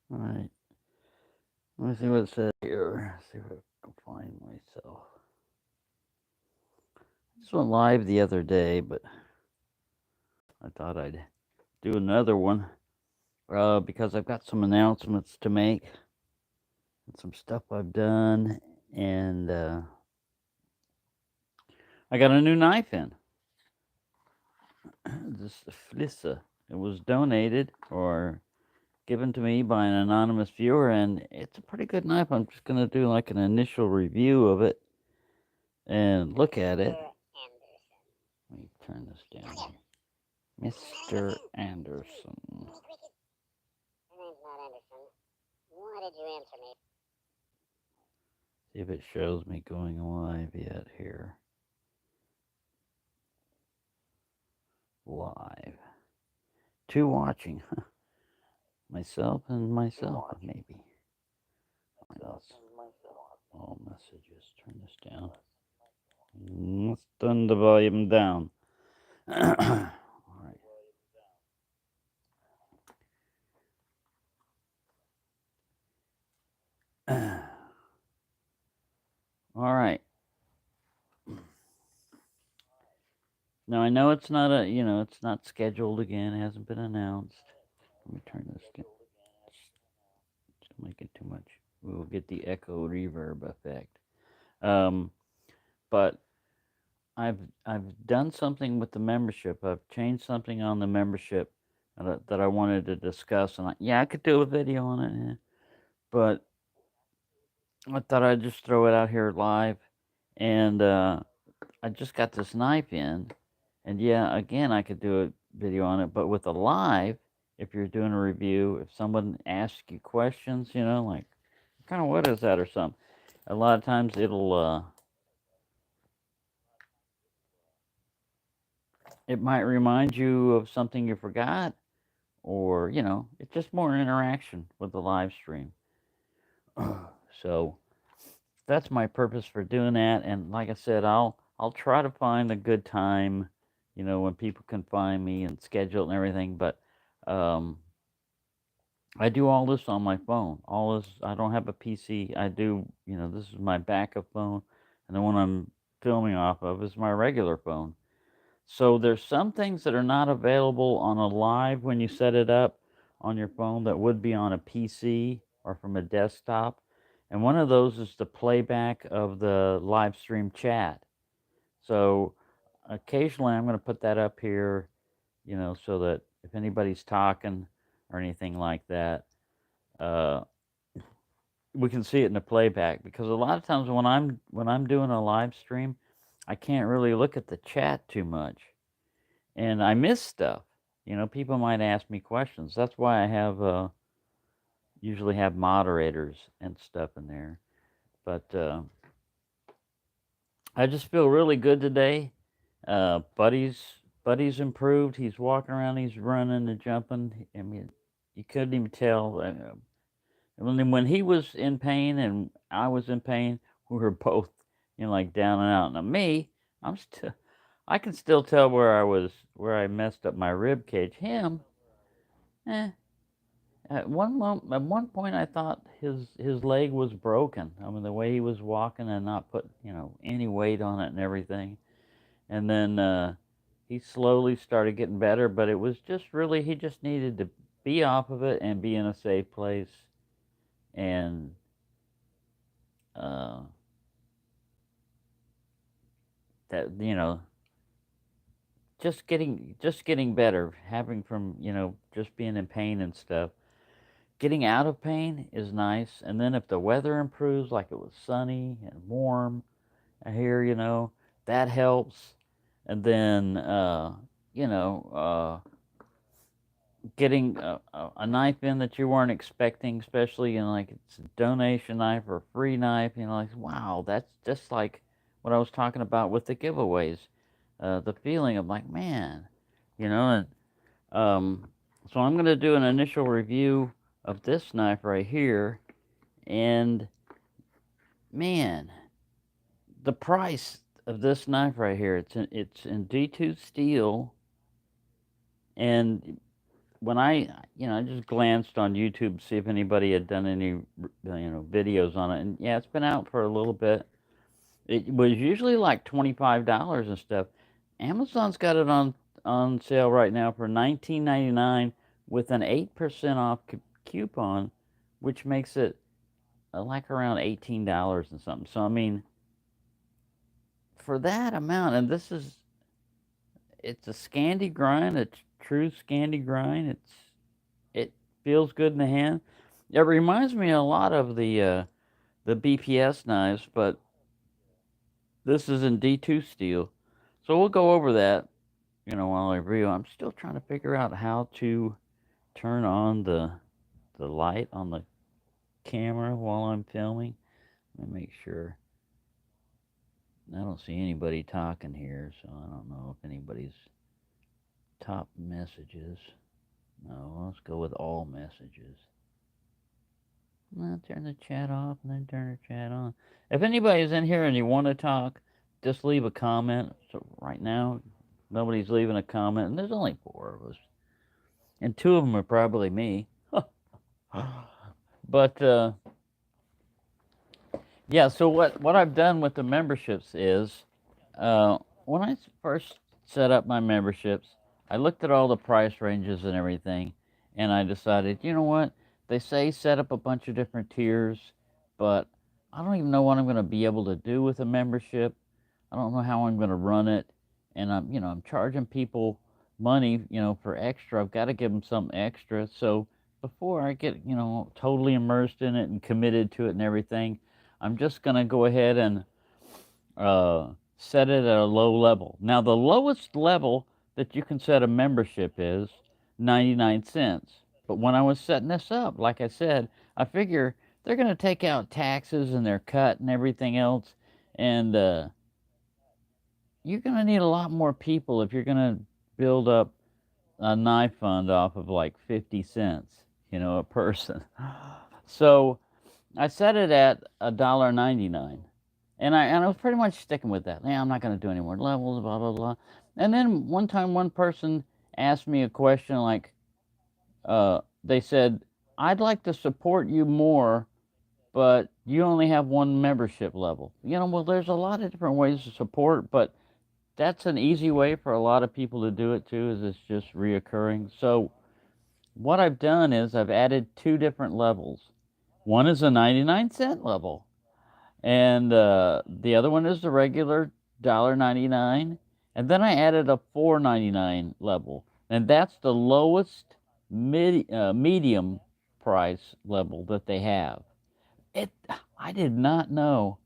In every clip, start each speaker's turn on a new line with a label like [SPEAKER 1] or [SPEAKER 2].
[SPEAKER 1] All right. Let me see what it says here. See if I can find myself. This went live the other day, but I thought I'd do another one because I've got some announcements to make and some stuff I've done, and I got a new knife in. This Flissa. It was donated or given to me by an anonymous viewer, and it's a pretty good knife. I'm just gonna do like an initial review of it and look at it. Let me turn this down here. Mr. Anderson. See if it shows me going live yet here. Live. Two watching. Myself and myself, maybe. All messages. Turn this down. Let's turn the volume down. All right. All right. Now I know it's not it's not scheduled again. It hasn't been announced. Let me turn this down. Don't make it too much. We will get the echo reverb effect. Um, but I've done something with the membership. I've changed something on the membership that I wanted to discuss, and I could do a video on it, but I thought I'd just throw it out here live. And I just got this knife in, and again, I could do a video on it, but with a live, if you're doing a review, if someone asks you questions, like kind of what is that or something, a lot of times it might remind you of something you forgot, or it's just more interaction with the live stream. So that's my purpose for doing that, and like I said, I'll try to find a good time, when people can find me and schedule it and everything. But um, I do all this on my phone. All this, I don't have a PC. I do, this is my backup phone, and the one I'm filming off of is my regular phone. So there's some things that are not available on a live when you set it up on your phone that would be on a PC or from a desktop. And one of those is the playback of the live stream chat. So occasionally I'm going to put that up here, so that if anybody's talking or anything like that, uh, we can see it in the playback. Because a lot of times when I'm doing a live stream, I can't really look at the chat too much, and I miss stuff. People might ask me questions. That's why I have usually have moderators and stuff in there. But I just feel really good today. Buddy's improved. He's walking around. He's running and jumping. I mean, you couldn't even tell. When he was in pain and I was in pain, we were both, like down and out. Now me, I'm still, I can still tell where I messed up my rib cage. Him, eh. At one point, I thought his leg was broken. I mean, the way he was walking and not put, any weight on it and everything. And then he slowly started getting better, but it was just really he just needed to be off of it and be in a safe place, and uh, that just getting better, having from just being in pain and stuff. Getting out of pain is nice, and then if the weather improves, like it was sunny and warm here, that helps. And then you know getting a knife in that you weren't expecting, especially like it's a donation knife or a free knife, like wow, that's just like what I was talking about with the giveaways. The feeling of like, man, and um, so I'm going to do an initial review of this knife right here, and man, the price of this knife right here, it's in D2 steel, and when I just glanced on YouTube to see if anybody had done any, videos on it, and yeah, it's been out for a little bit. It was usually like $25 and stuff. Amazon's got it on sale right now for 19.99 with an 8% off coupon, which makes it like around $18 and something. So I mean, for that amount, and it's a Scandi grind, a true Scandi grind. It feels good in the hand. It reminds me a lot of the BPS knives, but this is in D2 steel. So we'll go over that, while I review. I'm still trying to figure out how to turn on the light on the camera while I'm filming. Let me make sure. I don't see anybody talking here, so I don't know if anybody's top messages. No, let's go with all messages. I'll turn the chat off and then turn the chat on. If anybody's in here and you want to talk, just leave a comment. So right now, nobody's leaving a comment, and there's only 4 of us, and 2 of them are probably me. But yeah. So what I've done with the memberships is, when I first set up my memberships, I looked at all the price ranges and everything, and I decided, you know what? They say set up a bunch of different tiers, but I don't even know what I'm going to be able to do with a membership. I don't know how I'm going to run it, and I'm charging people money, for extra. I've got to give them some extra. So before I get, totally immersed in it and committed to it and everything, I'm just going to go ahead and set it at a low level. Now, the lowest level that you can set a membership is 99 cents. But when I was setting this up, like I said, I figure they're going to take out taxes and their cut and everything else. And you're going to need a lot more people if you're going to build up a knife fund off of like 50 cents, a person. So I set it at $1.99. And I was pretty much sticking with that. Yeah, I'm not going to do any more levels, blah, blah, blah. And then one time, one person asked me a question like, they said, I'd like to support you more, but you only have one membership level. Well, there's a lot of different ways to support, but that's an easy way for a lot of people to do it too, is it's just reoccurring. So what I've done is I've added 2 different levels. One is a 99-cent level, and the other one is the regular $1.99, and then I added a $4.99 level, and that's the lowest medium price level that they have. I did not know.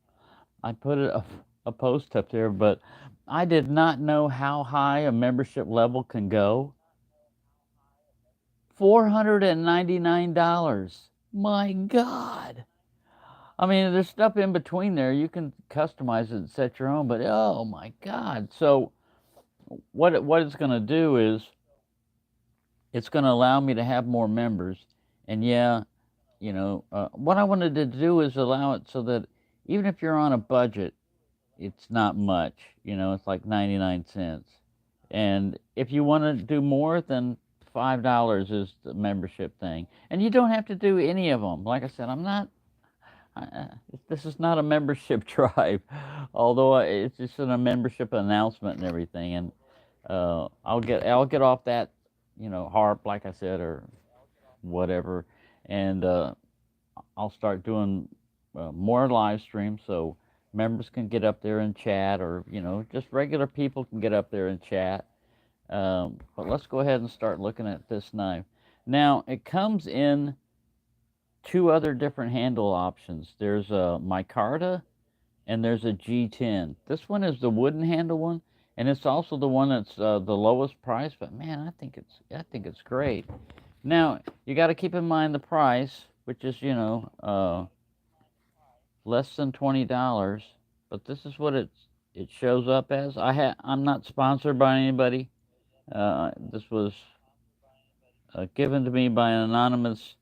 [SPEAKER 1] I put a post up there, but I did not know how high a membership level can go. $499. My God. I mean, there's stuff in between there. You can customize it and set your own, but oh my God. So what it's going to do is it's going to allow me to have more members. And yeah, what I wanted to do is allow it so that even if you're on a budget, it's not much. It's like 99 cents. And if you want to do more, then $5 is the membership thing. And you don't have to do any of them. Like I said, this is not a membership drive, although it's just a membership announcement and everything. And I'll get off that, harp, like I said, or whatever, and I'll start doing more live streams so members can get up there and chat, or just regular people can get up there and chat. But let's go ahead and start looking at this knife. Now it comes in 2 other different handle options. There's a micarta and there's a G10. This one is the wooden handle one, and it's also the one that's the lowest price. But man, I think it's great. Now you got to keep in mind the price, which is less than $20. But this is what it shows up as. I'm not sponsored by anybody. This was given to me by an anonymous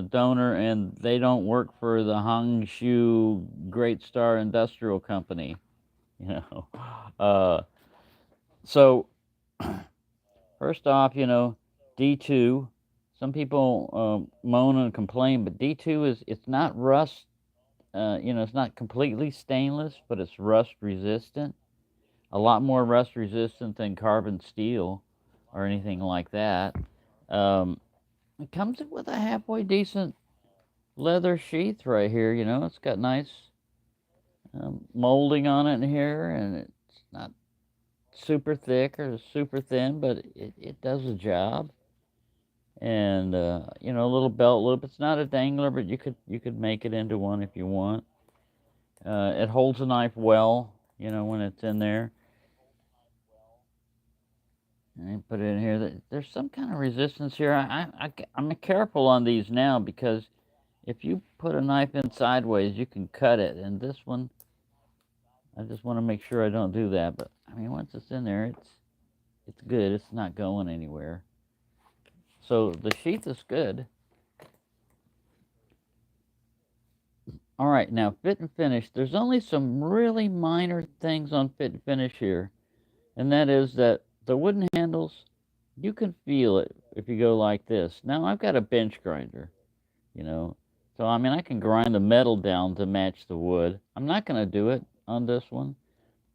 [SPEAKER 1] donor, and they don't work for the Hongshu Great Star Industrial Company. So first off, D2. Some people moan and complain, but D2 it's not rust. It's not completely stainless, but it's rust resistant. A lot more rust resistant than carbon steel or anything like that. Um, it comes with a halfway decent leather sheath right here. It's got nice molding on it in here, and it's not super thick or super thin, but it does the job. And a little belt loop. It's not a dangler, but you could make it into one if you want. It holds a knife well, when it's in there. And I put it in here. There's some kind of resistance here. I'm careful on these now because if you put a knife in sideways, you can cut it. And this one, I just want to make sure I don't do that. But I mean, once it's in there, it's good. It's not going anywhere. So the sheath is good. All right, now fit and finish. There's only some really minor things on fit and finish here, and that is that the wooden handles, you can feel it if you go like this. Now I've got a bench grinder, you know, so I mean I can grind the metal down to match the wood. I'm not going to do it on this one.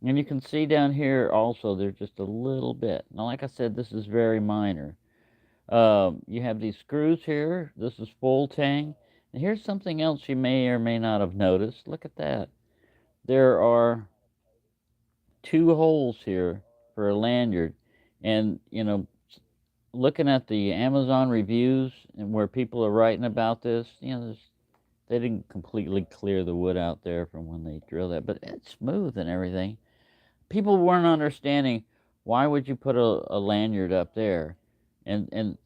[SPEAKER 1] And you can see down here also there's just a little bit. Now like I said, this is very minor. You have these screws here. This is full tang. And here's something else you may or may not have noticed. Look at that. There are two holes here for a lanyard. And, looking at the Amazon reviews and where people are writing about this, they didn't completely clear the wood out there from when they drilled that, but it's smooth and everything. People weren't understanding why would you put a lanyard up there, and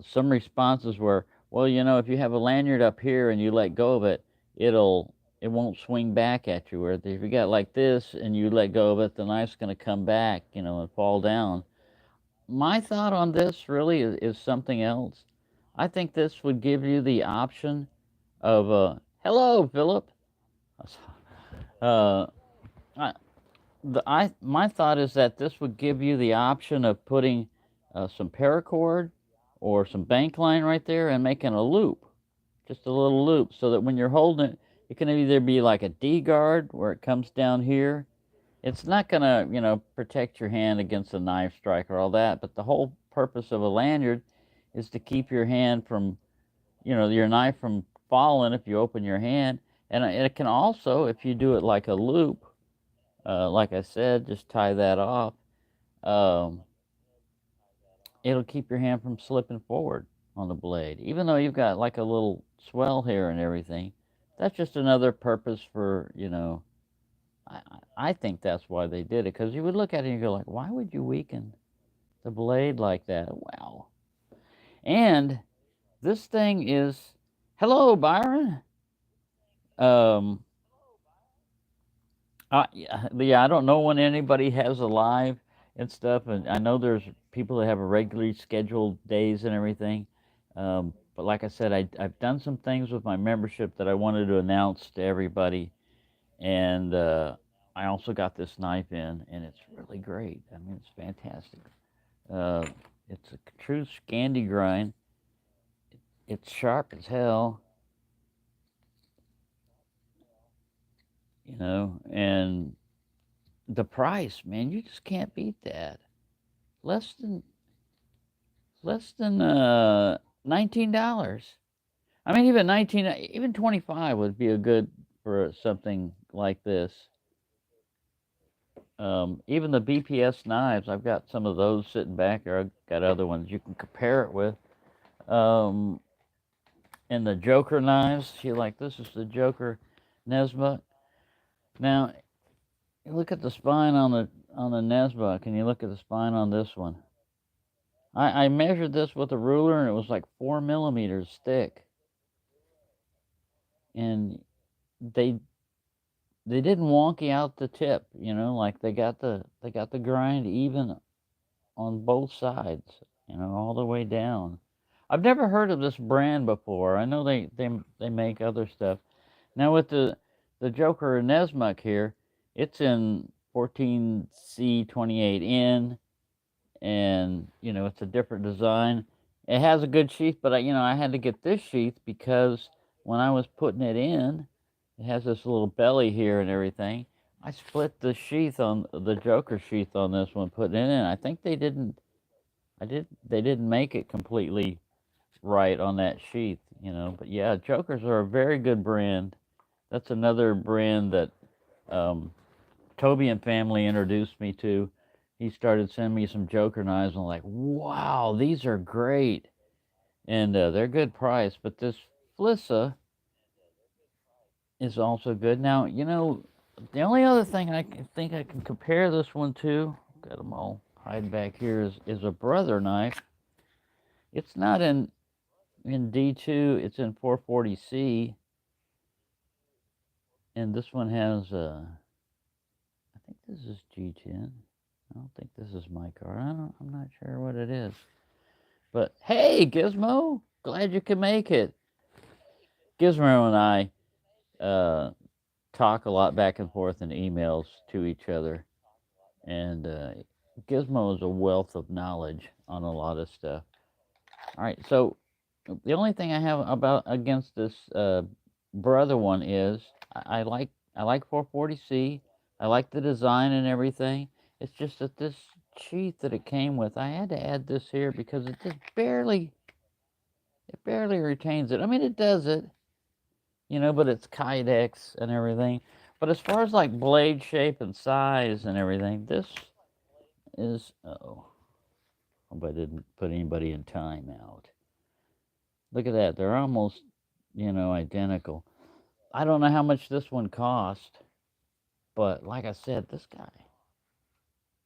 [SPEAKER 1] some responses were, well, if you have a lanyard up here and you let go of it, it won't swing back at you. Or if you got like this and you let go of it, the knife's going to come back, and fall down. My thought on this really is something else. I think this would give you the option of hello, Philip. Uh, my thought is that this would give you the option of putting some paracord or some bank line right there and making a loop, just a little loop, so that when you're holding it, it can either be like a D guard where it comes down here. It's not gonna, protect your hand against a knife strike or all that, but the whole purpose of a lanyard is to keep your hand from, your knife from falling if you open your hand, and it can also, if you do it like a loop. Like I said, just tie that off. Um, it'll keep your hand from slipping forward on the blade. Even though you've got like a little swell here and everything, that's just another purpose for, I, I think that's why they did it. Because you would look at it and you go like, why would you weaken the blade like that? Wow. And this thing is, hello, Byron. Um, yeah, I don't know when anybody has a live and stuff, and I know there's people that have a regularly scheduled days and everything. But like I said, I've done some things with my membership that I wanted to announce to everybody, and I also got this knife in, and it's really great. I mean, it's fantastic. Uh, it's a true Scandi grind. It's sharp as hell, and the price, man, you just can't beat that. Less than $19. I mean, even 25 would be a good for something like this. Even the BPS knives, I've got some of those sitting back here. I've got other ones you can compare it with. Um, and the Joker knives, this is the Joker Nesbuck. Now, look at the spine on the Nesbuck, and you look at the spine on this one. I measured this with a ruler, and it was like 4 millimeters thick. And they didn't wonky out the tip, like they got the grind even on both sides, all the way down. I've never heard of this brand before. I know they make other stuff. Now with the Joker Nesmuck here, it's in 14C28N, and it's a different design. It has a good sheath, but I had to get this sheath because when I was putting it in, it has this little belly here and everything. I split the sheath on the Joker sheath on this one, putting it in. I think they didn't. They didn't make it completely right on that sheath. But yeah, Jokers are a very good brand. That's another brand that um, Toby and family introduced me to. He started sending me some Joker knives, and I'm like, wow, these are great, and they're good price. But this Flissa is also good. Now, the only other thing think I can compare this one to, got them all hide back here, is a brother knife. It's not in D2, it's in 440C, and this one has I think this is G10. I don't think this is my card. I'm not sure what it is. But hey, Gizmo, glad you could make it. Gizmo and I talk a lot back and forth in emails to each other, and Gizmo is a wealth of knowledge on a lot of stuff. All right, so the only thing I have about against this brother one is I like 440C. I like the design and everything. It's just that this sheath that it came with, I had to add this here because it barely retains it. I mean, it does it, but it's Kydex and everything. But as far as like blade shape and size and everything, this is, hope I didn't put anybody in timeout. Look at that. They're almost, identical. I don't know how much this one cost, but like I said, this guy,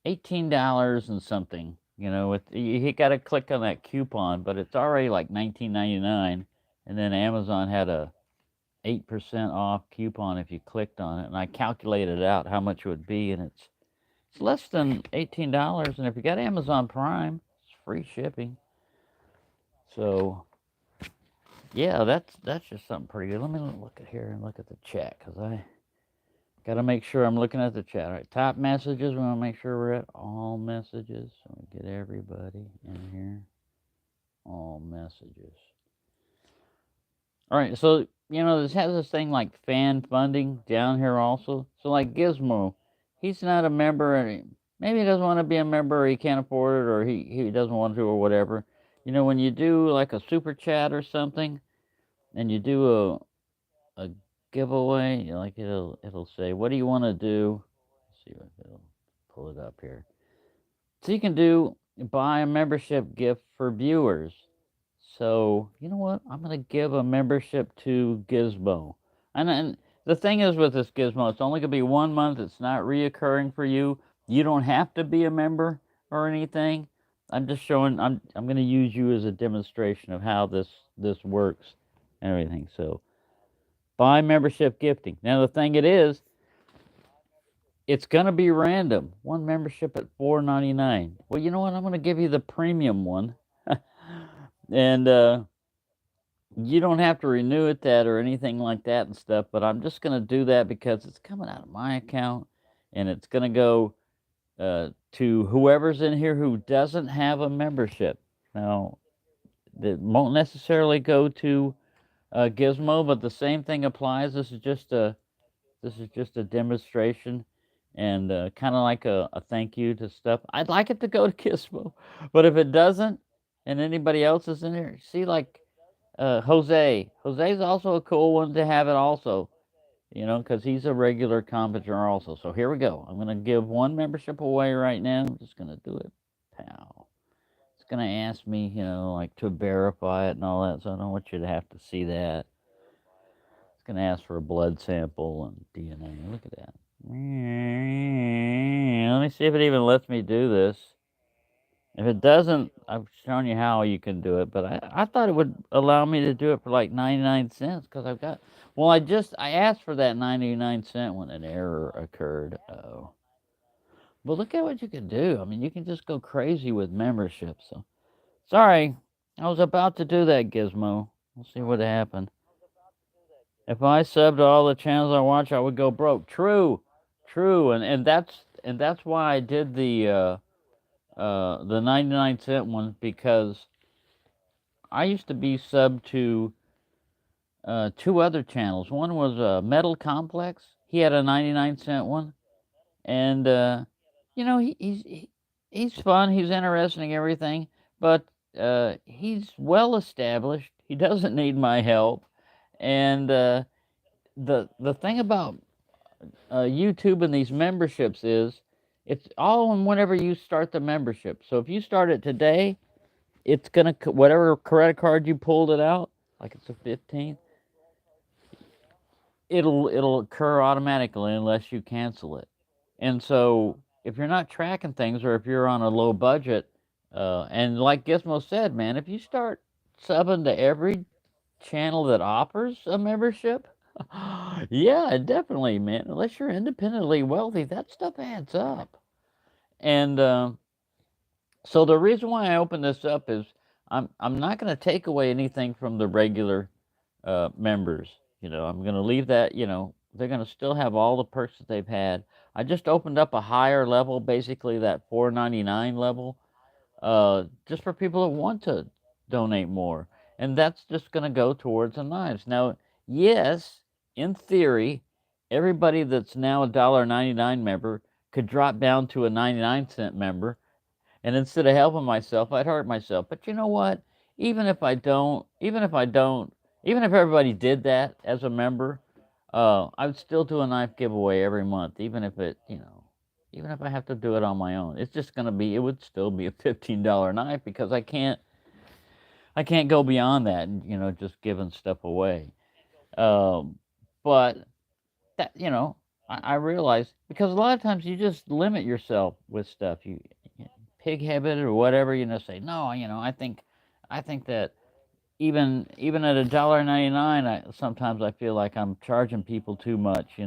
[SPEAKER 1] $18 and something. You got to click on that coupon, but it's already like $19.99, and then Amazon had a 8% off coupon if you clicked on it, and I calculated out how much it would be, and it's less than $18, and if you got Amazon Prime, it's free shipping. So yeah, that's just something pretty good. Let me look at here and look at the chat because I got to make sure I'm looking at the chat. All right, top messages. We want to make sure we're at all messages. So we get everybody in here. All messages. All right, so this has this thing like fan funding down here also. So like Gizmo, he's not a member, and maybe he doesn't want to be a member, or he can't afford it, or he doesn't want to, or whatever. When you do like a super chat or something, and you do a giveaway, like it'll say, what do you want to do? Let's see if it'll pull it up here. So you can buy a membership gift for viewers. So you know what? I'm gonna give a membership to Gizmo. And the thing is with this Gizmo, it's only gonna be 1 month. It's not reoccurring for you. You don't have to be a member or anything. I'm just showing. I'm gonna use you as a demonstration of how this works and everything. So buy membership gifting. Now the thing it's gonna be random. One membership at $4.99. Well, you know what? I'm gonna give you the premium one, and you don't have to renew it that or anything like that and stuff. But I'm just gonna do that because it's coming out of my account, and it's gonna go to whoever's in here who doesn't have a membership. Now, it won't necessarily go to Gizmo, but the same thing applies. This is just a demonstration, and kind of like a thank you to stuff. I'd like it to go to Gizmo, but if it doesn't, and anybody else is in there, see like Jose. Jose's also a cool one to have it also, because he's a regular commenter also. So here we go. I'm gonna give one membership away right now. I'm just gonna do it, pal. It's gonna ask me, like to verify it and all that. So I don't want you to have to see that. It's going to ask for a blood sample and DNA. Look at that. Let me see if it even lets me do this. If it doesn't, I've shown you how you can do it, but I thought it would allow me to do it for like 99 cents because I asked for that 99-cent when an error occurred. Oh. But look at what you can do. I mean, you can just go crazy with membership. So, sorry, I was about to do that, Gizmo. We'll see what happened. If I subbed to all the channels I watch, I would go broke. True, and that's why I did the 99-cent one because I used to be sub to two other channels. One was Metal Complex. He had a 99-cent one, and you know he's fun. He's interesting, everything, but he's well established. He doesn't need my help, and the thing about YouTube and these memberships is it's all in whenever you start the membership. So if you start it today, it's gonna whatever credit card you pulled it out, like it's the 15th, it'll occur automatically unless you cancel it. And so if you're not tracking things or if you're on a low budget, and like Gizmo said, man, if you start subbing to every channel that offers a membership, yeah, definitely, man. Unless you're independently wealthy, that stuff adds up. And so the reason why I open this up is I'm not going to take away anything from the regular members. You know, I'm going to leave that. You know, they're going to still have all the perks that they've had. I just opened up a higher level, basically that 4.99 level, just for people that want to donate more, and that's just going to go towards the knives. Now, yes, in theory, everybody that's now a $1.99 member could drop down to a 99-cent member, and instead of helping myself, I'd hurt myself. But you know what? Even if everybody did that as a member, I would still do a knife giveaway every month, even if I have to do it on my own. It would still be a $15 knife because I can't go beyond that, just giving stuff away. Um, but that, I realize because a lot of times you just limit yourself with stuff. You pig headed or whatever, say, no, I think that even at $1.99, sometimes I feel like I'm charging people too much.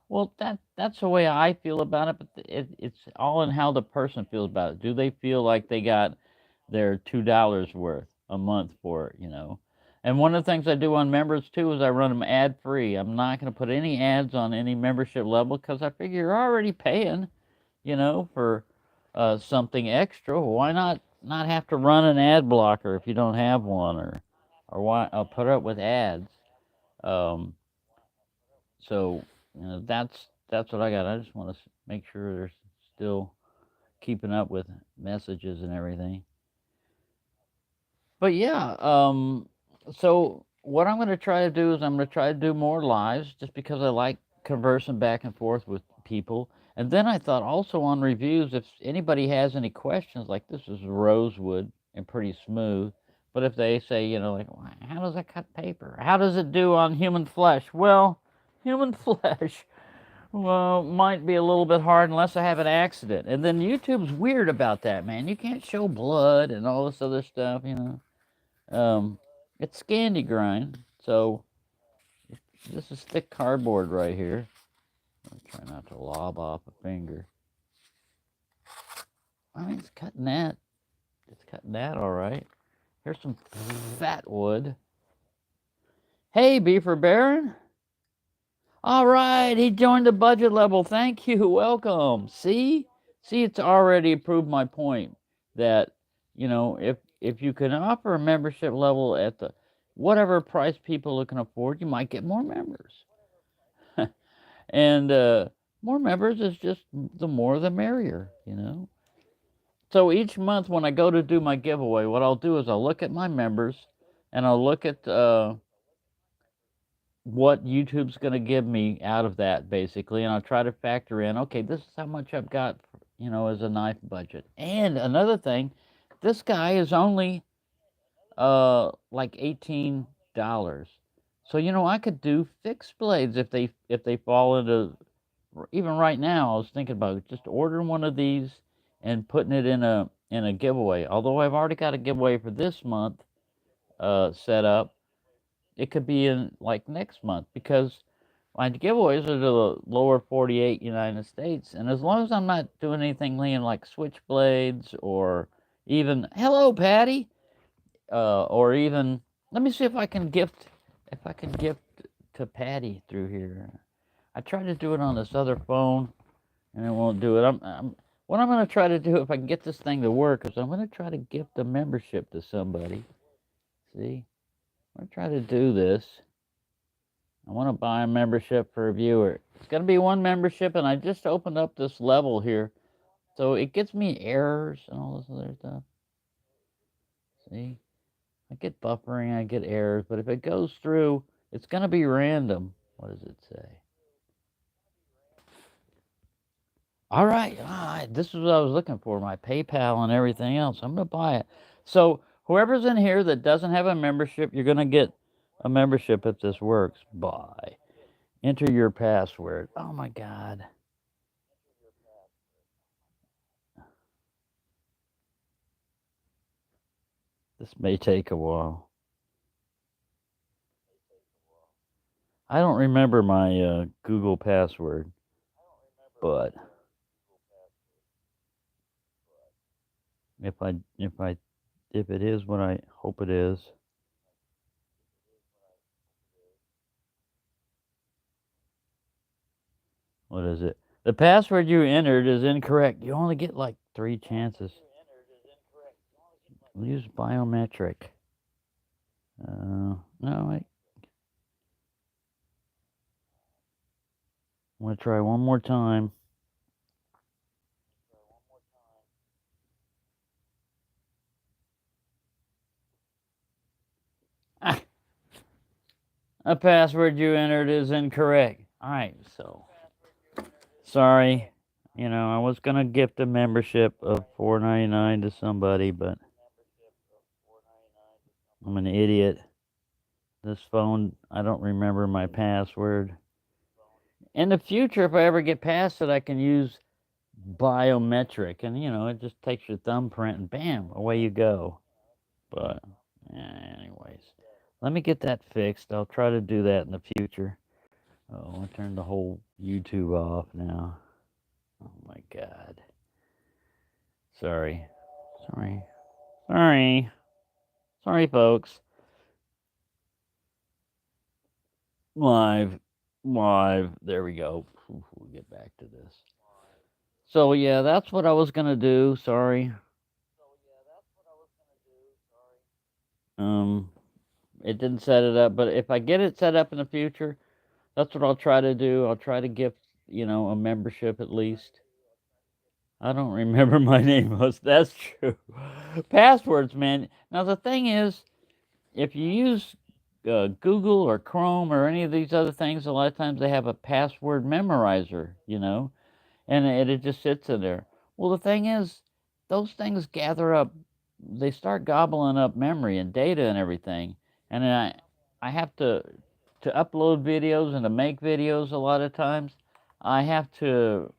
[SPEAKER 1] Well, that's the way I feel about it, but it's all in how the person feels about it. Do they feel like they got their $2 worth a month for it? And one of the things I do on members too is I run them ad free. I'm not going to put any ads on any membership level because I figure you're already paying, for something extra. Why not have to run an ad blocker if you don't have one, or why put up with ads? Um, so that's what I got. I just want to make sure they're still keeping up with messages and everything. But yeah, so what I'm going to try to do is I'm going to try to do more lives just because I like conversing back and forth with people. And then I thought also on reviews, if anybody has any questions, like this is rosewood and pretty smooth, but if they say, like, how does that cut paper? How does it do on human flesh? Well, human flesh, well, might be a little bit hard unless I have an accident. And then YouTube's weird about that, man. You can't show blood and all this other stuff. It's Scandi grind, so this is thick cardboard right here. I'll try not to lob off a finger. I mean, it's cutting that. It's cutting that all right. Here's some fat wood. Hey, Beefer Baron. All right, he joined the budget level. Thank you. Welcome. See, it's already proved my point that if you can offer a membership level at the whatever price people can afford, you might get more members. And more members is just the more the merrier. So each month when I go to do my giveaway, what I'll do is I'll look at my members and I'll look at what YouTube's going to give me out of that, basically, and I'll try to factor in, okay, this is how much I've got, as a knife budget. And another thing, this guy is only like $18. So I could do fixed blades if they fall into, even right now I was thinking about just ordering one of these and putting it in a giveaway. Although I've already got a giveaway for this month set up, it could be in like next month because my giveaways are to the lower 48 United States, and as long as I'm not doing anything like switchblades or even hello Patty, or even let me see if I can gift to Patty through here. I tried to do it on this other phone, and it won't do it. What I'm going to try to do if I can get this thing to work is I'm going to try to gift a membership to somebody. See, I'm going to try to do this. I want to buy a membership for a viewer. It's going to be one membership, and I just opened up this level here. So it gets me errors and all this other stuff. See? I get buffering, I get errors, but if it goes through, it's going to be random. What does it say? All right. This is what I was looking for, my PayPal and everything else. I'm going to buy it. So whoever's in here that doesn't have a membership, you're going to get a membership if this works. Buy. Enter your password. Oh, my God. This may take a while. I don't remember my Google password, but if it is what I hope it is. What is it? The password you entered is incorrect. You only get like 3 chances. Use biometric. No, I'm going to try one more time. A password you entered is incorrect. All right, so sorry. You know, I was going to gift a membership of $4.99 to somebody, but I'm an idiot. This phone, I don't remember my password. In the future, if I ever get past it, I can use biometric, and you know, it just takes your thumbprint and bam, away you go. But anyways, let me get that fixed. I'll try to do that in the future. Oh, I turned the whole YouTube off now. Oh my God. Sorry, folks. Live. There we go. We'll get back to this. So yeah, that's what I was gonna do. Sorry. It didn't set it up, but if I get it set up in the future, that's what I'll try to do. I'll try to gift, you know, a membership at least. I don't remember my name. That's true. Passwords, man. Now the thing is, if you use Google or Chrome or any of these other things, a lot of times they have a password memorizer, you know, and it just sits in there. Well, the thing is, those things gather up. They start gobbling up memory and data and everything, and then I have to upload videos and to make videos. A lot of times, I have to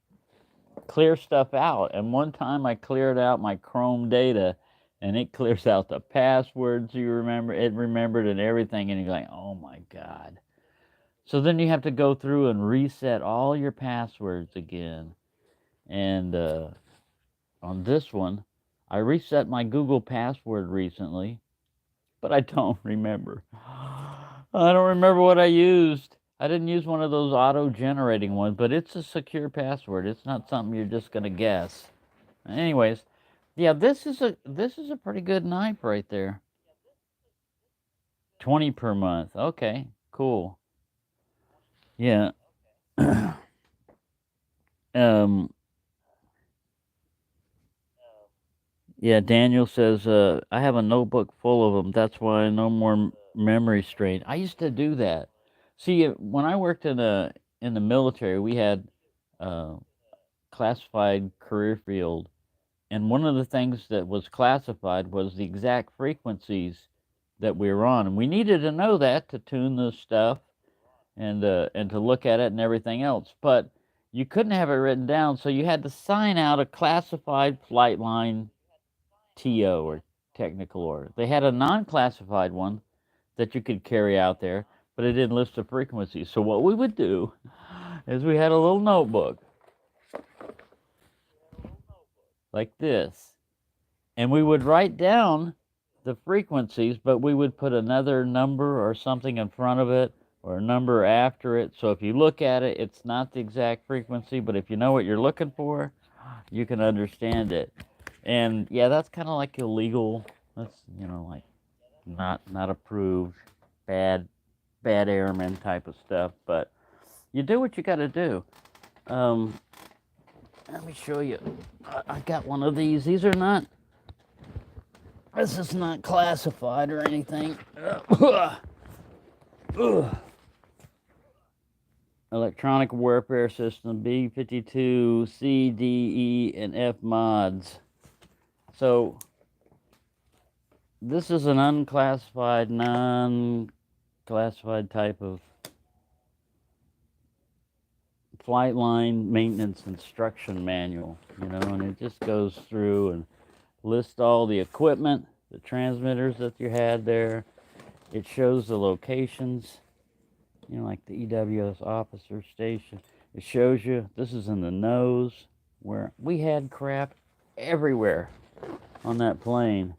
[SPEAKER 1] clear stuff out. And one time I cleared out my Chrome data, and it clears out the passwords you remember. It remembered and everything, and you're like, oh my God. So then you have to go through and reset all your passwords again. And on this one, I reset my Google password recently, but I don't remember. I don't remember what I used. I didn't use one of those auto-generating ones, but it's a secure password. It's not something you're just gonna guess. Anyways, yeah, this is a pretty good knife right there. 20 per month. Okay, cool. Yeah. Yeah, Daniel says, I have a notebook full of them. That's why no more memory strain. I used to do that. See, when I worked in the military, we had classified career field, and one of the things that was classified was the exact frequencies that we were on, and we needed to know that to tune the stuff and to look at it and everything else. But you couldn't have it written down, so you had to sign out a classified flight line TO or technical order. They had a non-classified one that you could carry out there, but it didn't list the frequency. So what we would do is we had a little notebook like this, and we would write down the frequencies, but we would put another number or something in front of it or a number after it. So if you look at it, it's not the exact frequency, but if you know what you're looking for, you can understand it. And yeah, that's kind of like illegal. That's, you know, like not approved, bad airmen type of stuff. But you do what you got to do. Um, Let me show you. I got one of these. These are not. This is not classified or anything. Electronic warfare system B-52 C, D, E, and F mods. So this is an unclassified, non-classified type of flight line maintenance instruction manual, and it just goes through and lists all the equipment, the transmitters that you had there. It shows the locations, like the EWS officer station. It shows you, this is in the nose, where we had crap everywhere on that plane.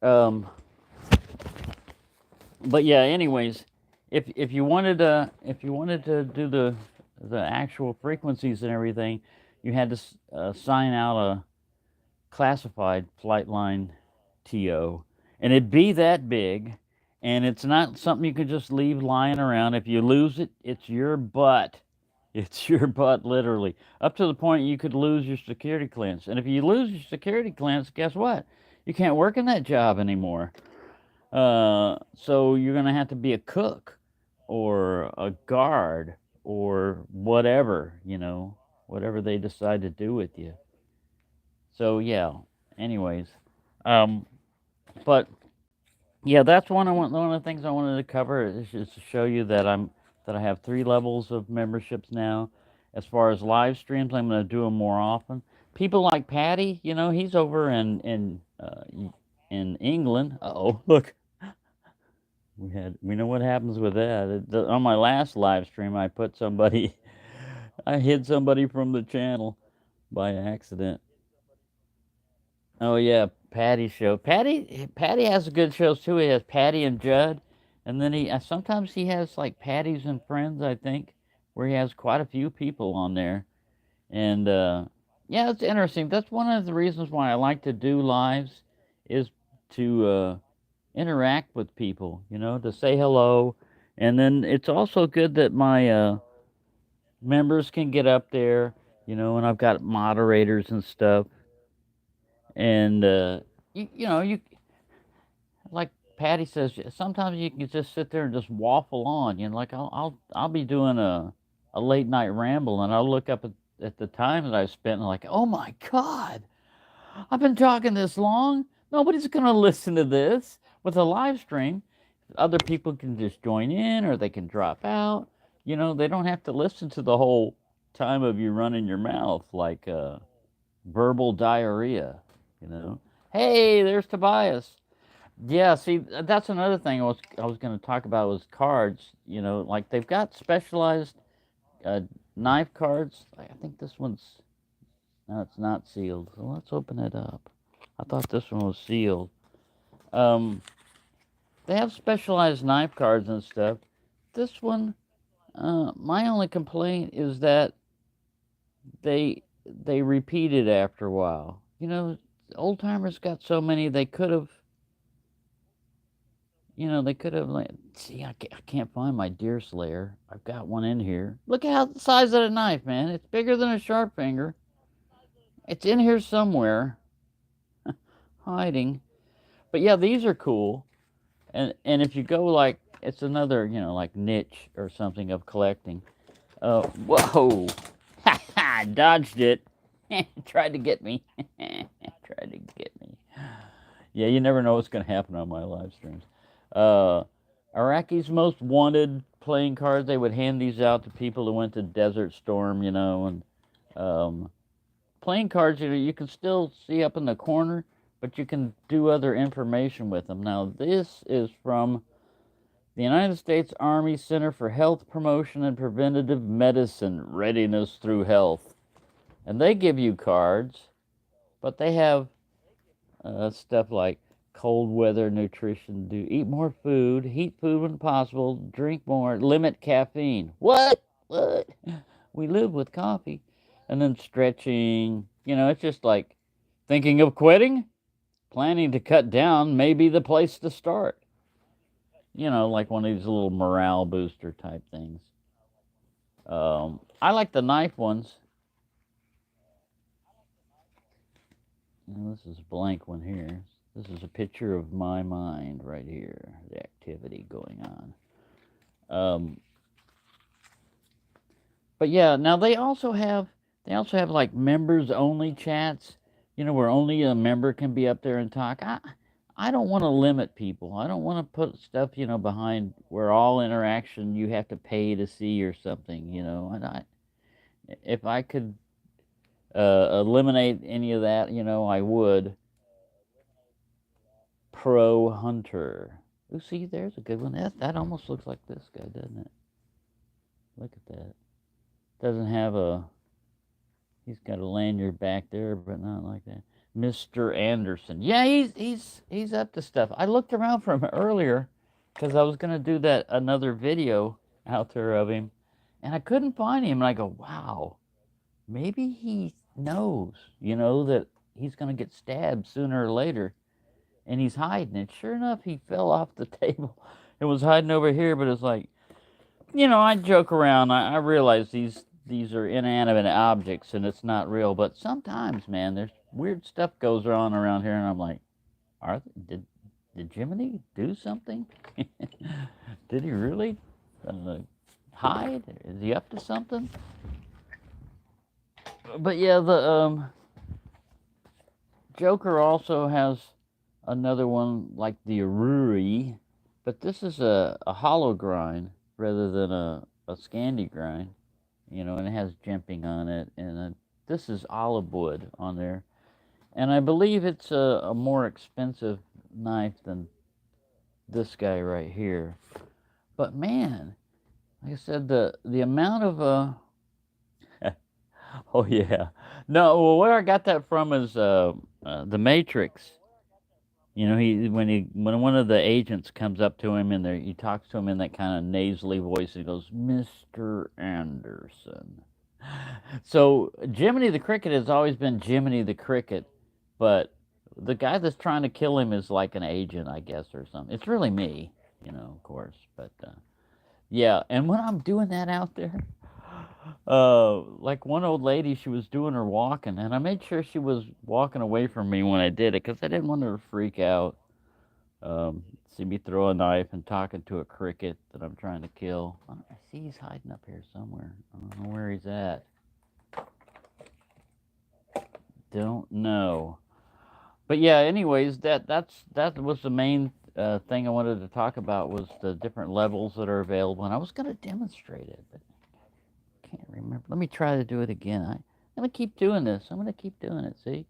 [SPEAKER 1] But yeah, anyways, if you wanted to do the actual frequencies and everything, you had to sign out a classified flight line TO, and it'd be that big, and it's not something you could just leave lying around. If you lose it, it's your butt. It's your butt, literally, up to the point you could lose your security clearance. And if you lose your security clearance, guess what? You can't work in that job anymore. So you're going to have to be a cook or a guard or whatever, whatever they decide to do with you. So yeah, anyways, but yeah, that's one of the things I wanted to cover is just to show you that I have 3 levels of memberships now. As far as live streams, I'm going to do them more often. People like Patty, he's over in England. Oh, look, we know what happens with that. On my last live stream, I hid somebody from the channel by accident. Oh yeah, Patty show. Patty has good shows too. He has Patty and Judd, and then sometimes he has like Patty's and Friends, I think, where he has quite a few people on there. And yeah, it's interesting. That's one of the reasons why I like to do lives, is to interact with people, to say hello. And then it's also good that my members can get up there, and I've got moderators and stuff. And you like Patty says, sometimes you can just sit there and just waffle on. Like I'll be doing a late night ramble, and I'll look up at the time that I've spent, and like, oh my God, I've been talking this long. Nobody's gonna listen to this. With a live stream, other people can just join in, or they can drop out. They don't have to listen to the whole time of you running your mouth like verbal diarrhea. Hey, there's Tobias. Yeah, see, that's another thing I was going to talk about was cards. Like they've got specialized knife cards. I think this one's, no, it's not sealed. So let's open it up. I thought this one was sealed. They have specialized knife cards and stuff. This one, my only complaint is that they repeat it after a while. Old timers got so many, they could have, like, see, I can't find my Deer Slayer. I've got one in here. Look at the size of the knife, man. It's bigger than a sharp finger. It's in here somewhere, hiding. But yeah, these are cool. And if you go like, it's another, like niche or something of collecting. Whoa. Ha ha, dodged it. Tried to get me. Tried to get me. Yeah, you never know what's going to happen on my live streams. Iraqi's Most Wanted playing cards. They would hand these out to people who went to Desert Storm, and playing cards, you can still see up in the corner, but you can do other information with them. Now, this is from the United States Army Center for Health Promotion and Preventative Medicine, Readiness Through Health. And they give you cards, but they have stuff like cold weather nutrition, eat more food, heat food when possible, drink more, limit caffeine. What? We live with coffee. And then stretching, it's just like thinking of quitting? planning to cut down may be the place to start. You know, like one of these little morale booster type things. I like the knife ones. And this is a blank one here. This is a picture of my mind right here, the activity going on. But yeah, now they also have like members only chats, you know, where only a member can be up there and talk. I don't want to limit people. I don't want to put stuff, you know, behind where all interaction you have to pay to see or something, you know. And if I could eliminate any of that, you know, I would. Pro Hunter. Oh, see, there's a good one. That almost looks like this guy, doesn't it? Look at that. Doesn't have a. He's got a lanyard back there, but not like that. Mr. Anderson. Yeah, he's up to stuff. I looked around for him earlier because I was gonna do that another video out there of him, and I couldn't find him. And I go, wow, maybe he knows, you know, that he's gonna get stabbed sooner or later, and he's hiding. And sure enough, he fell off the table and was hiding over here. But it's like, you know, I joke around. I realize these are inanimate objects and it's not real. But sometimes, man, there's weird stuff goes on around here, and I'm like, did Jiminy do something? Did he really hide? Is he up to something? But yeah, the Joker also has another one like the Aruri, but this is a hollow grind rather than a Scandi grind, you know, and it has jimping on it, and this is olive wood on there, and I believe it's a more expensive knife than this guy right here. But man, like I said, the amount of oh yeah, no, well, where I got that from is the Matrix. You know, when one of the agents comes up to him and he talks to him in that kind of nasally voice, he goes, "Mr. Anderson." So Jiminy the Cricket has always been Jiminy the Cricket, but the guy that's trying to kill him is like an agent, I guess, or something. It's really me, you know, of course, but yeah. And when I'm doing that out there, like one old lady, she was doing her walking, and I made sure she was walking away from me when I did it because I didn't want her to freak out. See me throw a knife and talking to a cricket that I'm trying to kill. I see he's hiding up here somewhere. I don't know where he's at. Don't know. But yeah, anyways, that was the main thing I wanted to talk about was the different levels that are available, and I was going to demonstrate it, but can't remember. Let me try to do it again. I'm going to keep doing this. I'm going to keep doing it, see?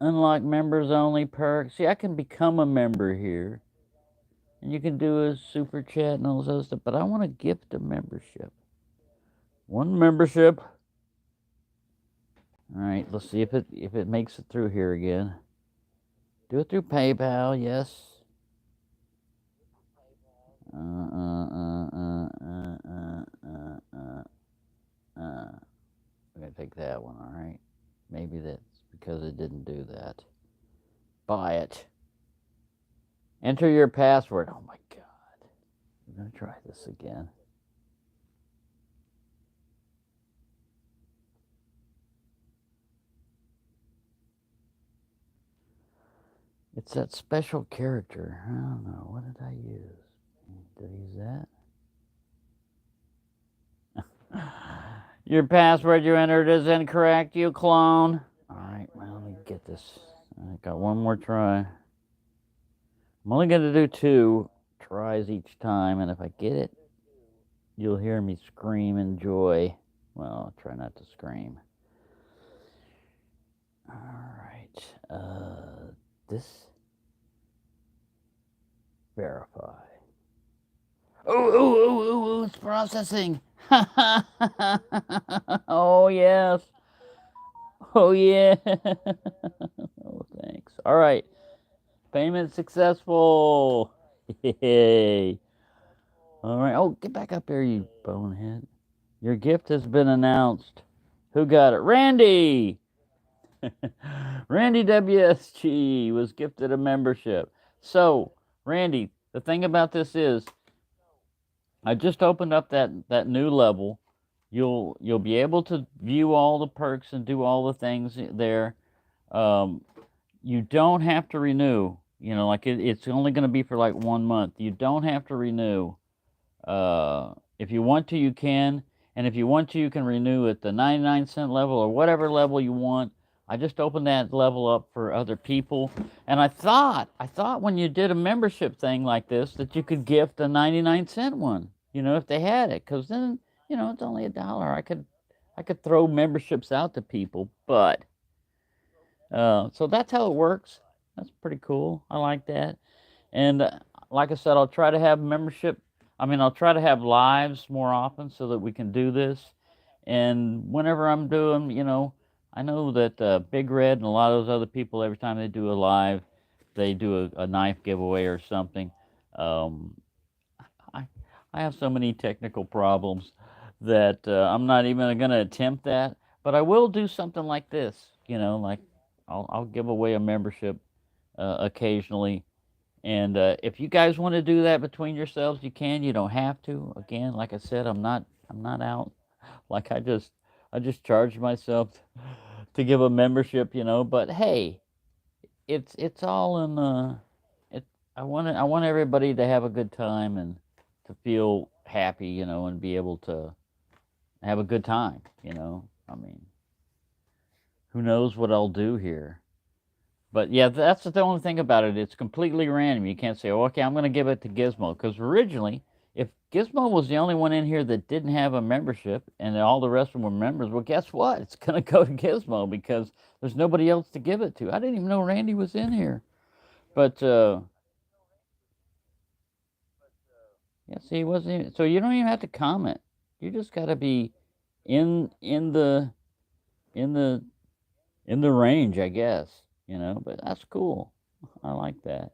[SPEAKER 1] Unlock members only perks. See, I can become a member here. And you can do a super chat and all this other stuff, but I want to gift a membership. One membership. All right, let's see if it makes it through here again. Do it through PayPal, yes. We're gonna take that one, all right? Maybe that's because it didn't do that. Buy it. Enter your password. Oh my God. We're gonna try this again. It's that special character. I don't know. What did I use? Did I use that? Your password you entered is incorrect, you clone. Alright, well, let me get this. I got one more try. I'm only going to do 2 tries each time, and if I get it, you'll hear me scream in joy. Well, I'll try not to scream. Alright, this. Verify. Oh, it's processing. Oh, yes. Oh, yeah. Oh, thanks. All right. Payment successful. Yay. All right. Oh, get back up here, you bonehead. Your gift has been announced. Who got it? Randy. Randy WSG was gifted a membership. So, Randy, the thing about this is, I just opened up that new level. You'll be able to view all the perks and do all the things there. Um, you don't have to renew. You know, like it's only going to be for like 1 month. You don't have to renew. If you want to, you can, and if you want to, you can renew at the 99-cent level or whatever level you want. I just opened that level up for other people, and I thought when you did a membership thing like this that you could gift a 99-cent one. You know, if they had it, because then it's only $1. I could throw memberships out to people, but so that's how it works. That's pretty cool. I like that. And like I said, I'll try to have membership. I mean, I'll try to have lives more often so that we can do this. And whenever I'm doing, I know that Big Red and a lot of those other people, every time they do a live, they do a knife giveaway or something. Um, I, I have so many technical problems that I'm not even going to attempt that. But I will do something like this, like I'll give away a membership occasionally, and if you guys want to do that between yourselves, you can. You don't have to. Again, like I said, I'm not out. Like I just charged myself to give a membership, But hey, it's all in it. I want everybody to have a good time and to feel happy, and be able to have a good time, I mean, who knows what I'll do here. But yeah, that's the only thing about it. It's completely random. You can't say, oh, okay, I'm going to give it to Gizmo. Because originally, if Gizmo was the only one in here that didn't have a membership and all the rest of them were members, well, guess what? It's going to go to Gizmo because there's nobody else to give it to. I didn't even know Randy was in here. But, yeah, see, he wasn't even, so you don't even have to comment. You just got to be in the in the in the range, I guess, but that's cool. I like that.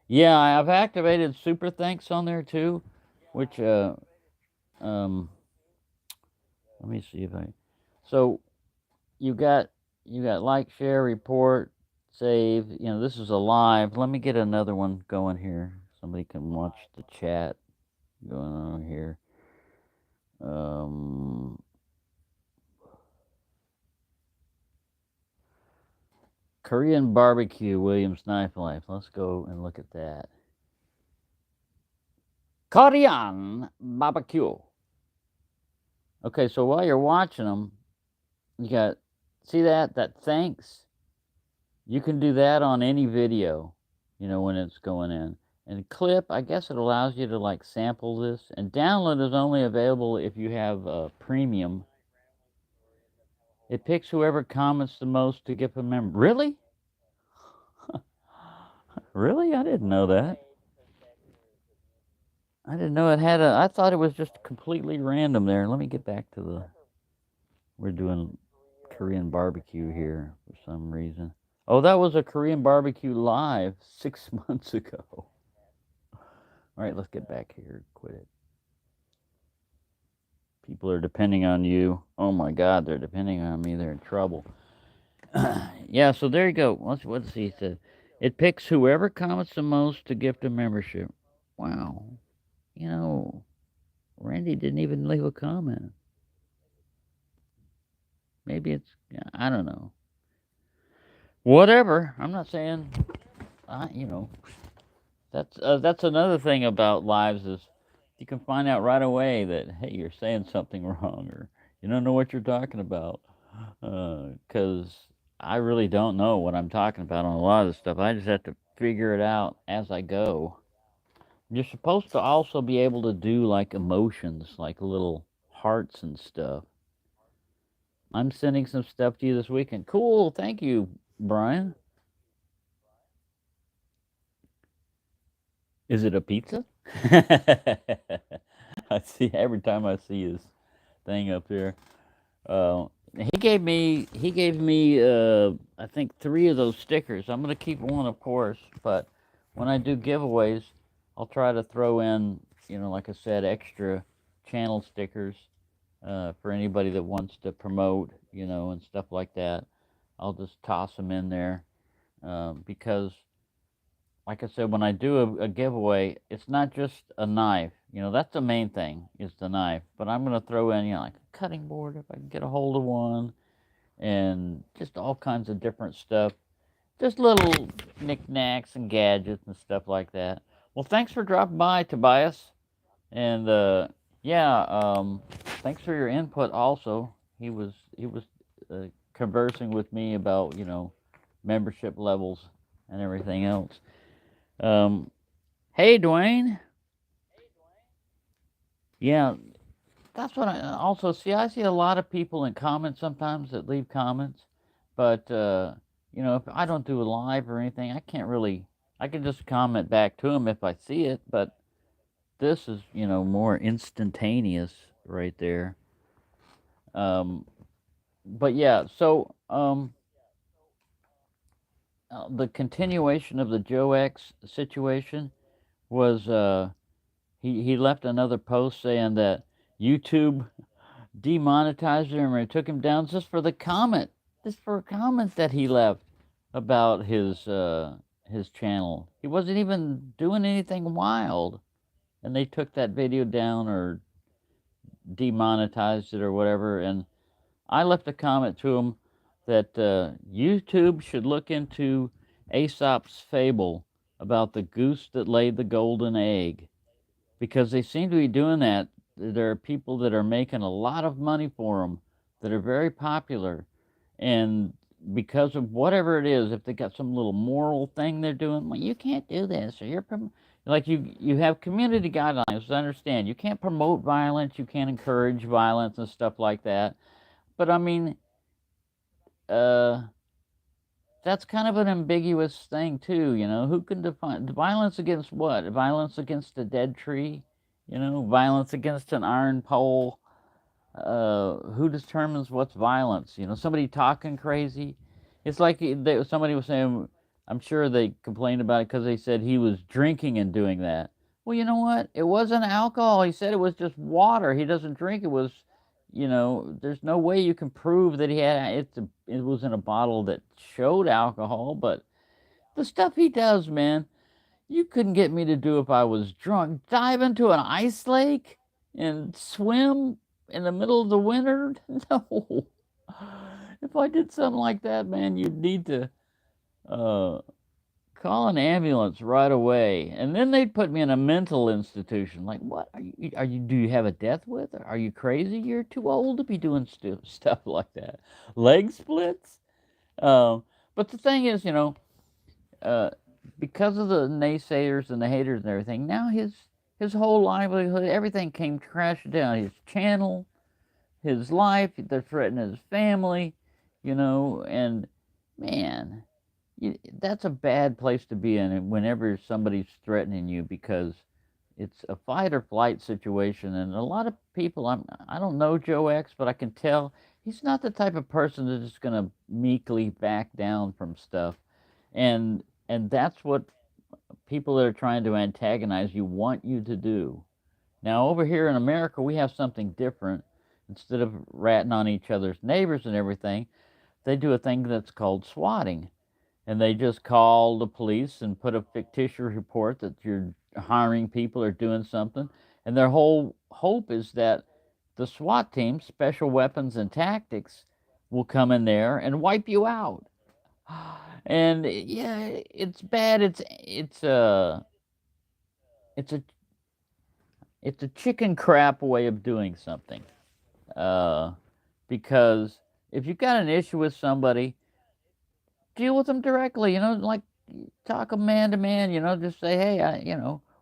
[SPEAKER 1] Yeah, I've activated Super Thanks on there too, which um let me see if I so you got like, share, report, save. This is a live. Let me get another one going here. Somebody can watch the chat going on here. Um Korean barbecue, Williams Knife Life. Let's go and look at that. Korean barbecue. Okay, so while you're watching them, you got, see that thanks. You can do that on any video, when it's going in. And clip, I guess it allows you to like sample this. And download is only available if you have premium. It picks whoever comments the most to get a member. Really? Really? I didn't know that. I didn't know it had a. I thought it was just completely random there. Let me get back to the. We're doing Korean barbecue here for some reason. Oh, that was a Korean barbecue live 6 months ago. All right, let's get back here. Quit it. People are depending on you. Oh my God, they're depending on me. They're in trouble. Yeah, so there you go. Let's see. It says it picks whoever comments the most to gift a membership. Wow. Randy didn't even leave a comment. Maybe it's, I don't know. Whatever. I'm not saying, I, you know, that's another thing about lives is you can find out right away that hey, you're saying something wrong or you don't know what you're talking about. Because I really don't know what I'm talking about on a lot of this stuff. I just have to figure it out as I go. You're supposed to also be able to do like emotions, like little hearts and stuff. I'm sending some stuff to you this weekend. Cool, thank you, Brian. Is it a pizza? I see every time I see his thing up here. He gave me I think 3 of those stickers. I'm gonna keep one, of course, but when I do giveaways, I'll try to throw in, like I said, extra channel stickers. for anybody that wants to promote, and stuff like that. I'll just toss them in there, because, like I said, when I do a giveaway, it's not just a knife. That's the main thing, is the knife. But I'm gonna throw in, like a cutting board if I can get a hold of one, and just all kinds of different stuff. Just little knickknacks and gadgets and stuff like that. Well, thanks for dropping by, Tobias. And yeah, thanks for your input. Also, he was conversing with me about membership levels and everything else. Um, hey, Dwayne. Yeah, that's what I also see. I see a lot of people in comments sometimes that leave comments, but if I don't do a live or anything, I can't really. I can just comment back to them if I see it, but this is more instantaneous right there. Um, but yeah, so the continuation of the Joe X situation was he left another post saying that YouTube demonetized him or took him down just for a comment that he left about his channel. He wasn't even doing anything wild, and they took that video down or demonetized it or whatever. And I left a comment to him that YouTube should look into Aesop's fable about the goose that laid the golden egg, because they seem to be doing that. There are people that are making a lot of money for them that are very popular, and because of whatever it is, if they got some little moral thing they're doing, well, you can't do this, or like you have community guidelines. I understand you can't promote violence, you can't encourage violence and stuff like that. But I mean, uh, that's kind of an ambiguous thing too. Who can define violence against what? Violence against a dead tree? Violence against an iron pole? Who determines what's violence? Somebody talking crazy. It's like somebody was saying. I'm sure they complained about it because they said he was drinking and doing that. Well, you know what? It wasn't alcohol. He said it was just water. He doesn't drink. It was, there's no way you can prove that he had it was in a bottle that showed alcohol. But the stuff he does, man, you couldn't get me to do if I was drunk. Dive into an ice lake and swim in the middle of the winter? No. If I did something like that, man, you'd need to uh, call an ambulance right away. And then they'd put me in a mental institution. Like, what? Do you have a death with? Are you crazy? You're too old to be doing stuff like that. Leg splits? Um, but the thing is, uh, because of the naysayers and the haters and everything, now his whole livelihood, everything came crashing down. His channel, his life, they're threatening his family, and man, that's a bad place to be in whenever somebody's threatening you, because it's a fight or flight situation. And a lot of people, I don't know Joe X, but I can tell he's not the type of person that's just going to meekly back down from stuff. And that's what people that are trying to antagonize you want you to do. Now, over here in America, we have something different. Instead of ratting on each other's neighbors and everything, they do a thing that's called swatting. And they just call the police and put a fictitious report that you're hiring people or doing something. And their whole hope is that the SWAT team, Special Weapons and Tactics, will come in there and wipe you out. And yeah, it's bad. It's a it's a chicken crap way of doing something. Uh, because if you've got an issue with somebody, deal with them directly. Like talk a man to man. Just say, hey,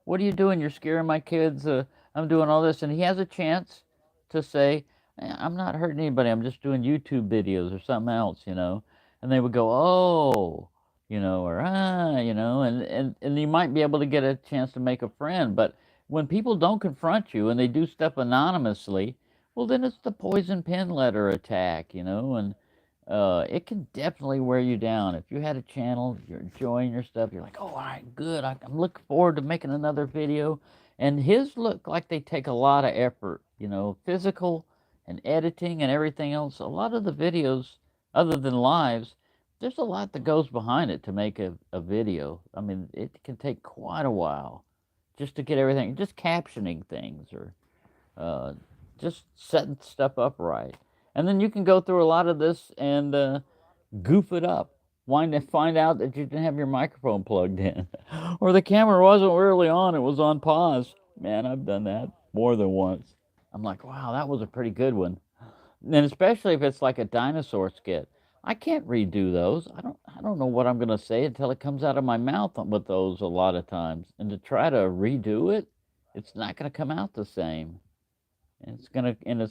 [SPEAKER 1] what are you doing? You're scaring my kids. I'm doing all this, and he has a chance to say, I'm not hurting anybody. I'm just doing YouTube videos or something else. And they would go, oh, or and you might be able to get a chance to make a friend. But when people don't confront you and they do stuff anonymously, well, then it's the poison pen letter attack. And it can definitely wear you down. If you had a channel, you're enjoying your stuff, you're like, oh, all right, good. I'm looking forward to making another video. And his look like they take a lot of effort, physical and editing and everything else. A lot of the videos, other than lives, there's a lot that goes behind it to make a video. I mean, it can take quite a while just to get everything, just captioning things or uh, just setting stuff up right. And then you can go through a lot of this and goof it up. Find out that you didn't have your microphone plugged in, or the camera wasn't really on; it was on pause. Man, I've done that more than once. I'm like, wow, that was a pretty good one. And especially if it's like a dinosaur skit, I can't redo those. I don't know what I'm gonna say until it comes out of my mouth with those a lot of times. And to try to redo it, it's not gonna come out the same. And it's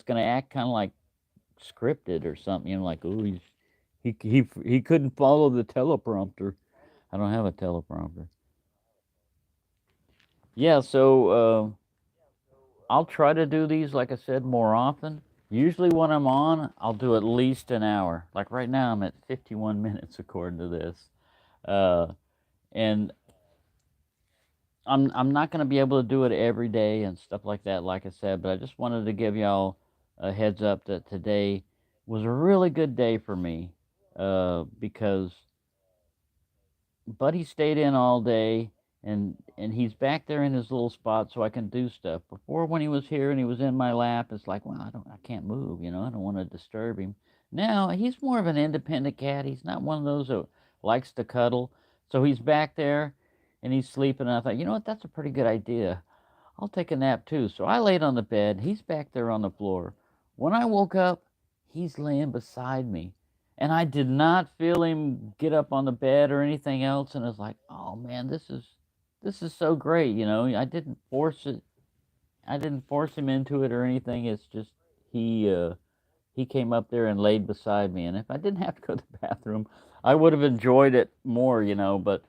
[SPEAKER 1] gonna act kind of like scripted or something. Like, oh, he couldn't follow the teleprompter. I don't have a teleprompter. Yeah, so I'll try to do these, like I said, more often. Usually when I'm on, I'll do at least an hour. Like right now, I'm at 51 minutes according to this, uh, and I'm not going to be able to do it every day and stuff like that, like I said. But I just wanted to give y'all a heads up that today was a really good day for me, because Buddy stayed in all day, and he's back there in his little spot, so I can do stuff. Before, when he was here and he was in my lap, it's like, well, I can't move. I don't want to disturb him. Now he's more of an independent cat. He's not one of those that likes to cuddle. So he's back there, and he's sleeping. And I thought, you know what? That's a pretty good idea. I'll take a nap too. So I laid on the bed. He's back there on the floor. When I woke up, he's laying beside me. And I did not feel him get up on the bed or anything else. And I was like, oh man, this is so great. I didn't force it. I didn't force him into it or anything. It's just he came up there and laid beside me. And if I didn't have to go to the bathroom, I would have enjoyed it more. But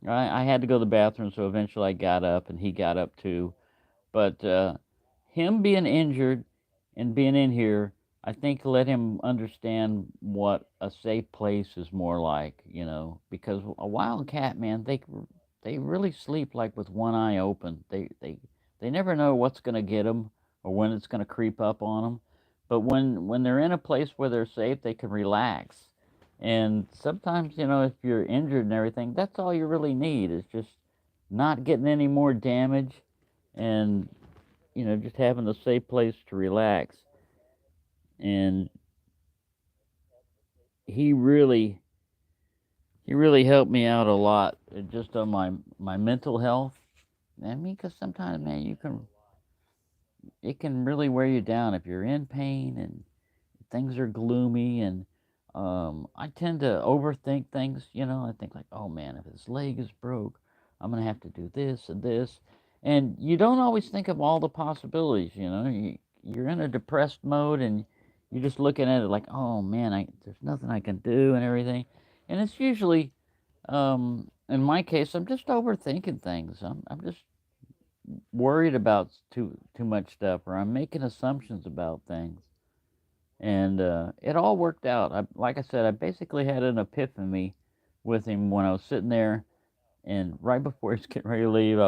[SPEAKER 1] I had to go to the bathroom, so eventually I got up and he got up too. But him being injured and being in here, I think let him understand what a safe place is more like. Because a wild cat, man, they really sleep like with one eye open. They never know what's going to get them or when it's going to creep up on them. But when they're in a place where they're safe, they can relax. And sometimes, if you're injured and everything, that's all you really need is just not getting any more damage and just having a safe place to relax. And he really he really helped me out a lot, just on my mental health. I mean, because sometimes, man, it can really wear you down if you're in pain and things are gloomy. And I tend to overthink things. I think like, oh man, if his leg is broke, I'm gonna have to do this and this. And you don't always think of all the possibilities. You're in a depressed mode, and you're just looking at it like, oh man, there's nothing I can do and everything. And it's usually, in my case, I'm just overthinking things. I'm just worried about too much stuff, or I'm making assumptions about things. And it all worked out. Like I said, I basically had an epiphany with him when I was sitting there, and right before he was getting ready to leave,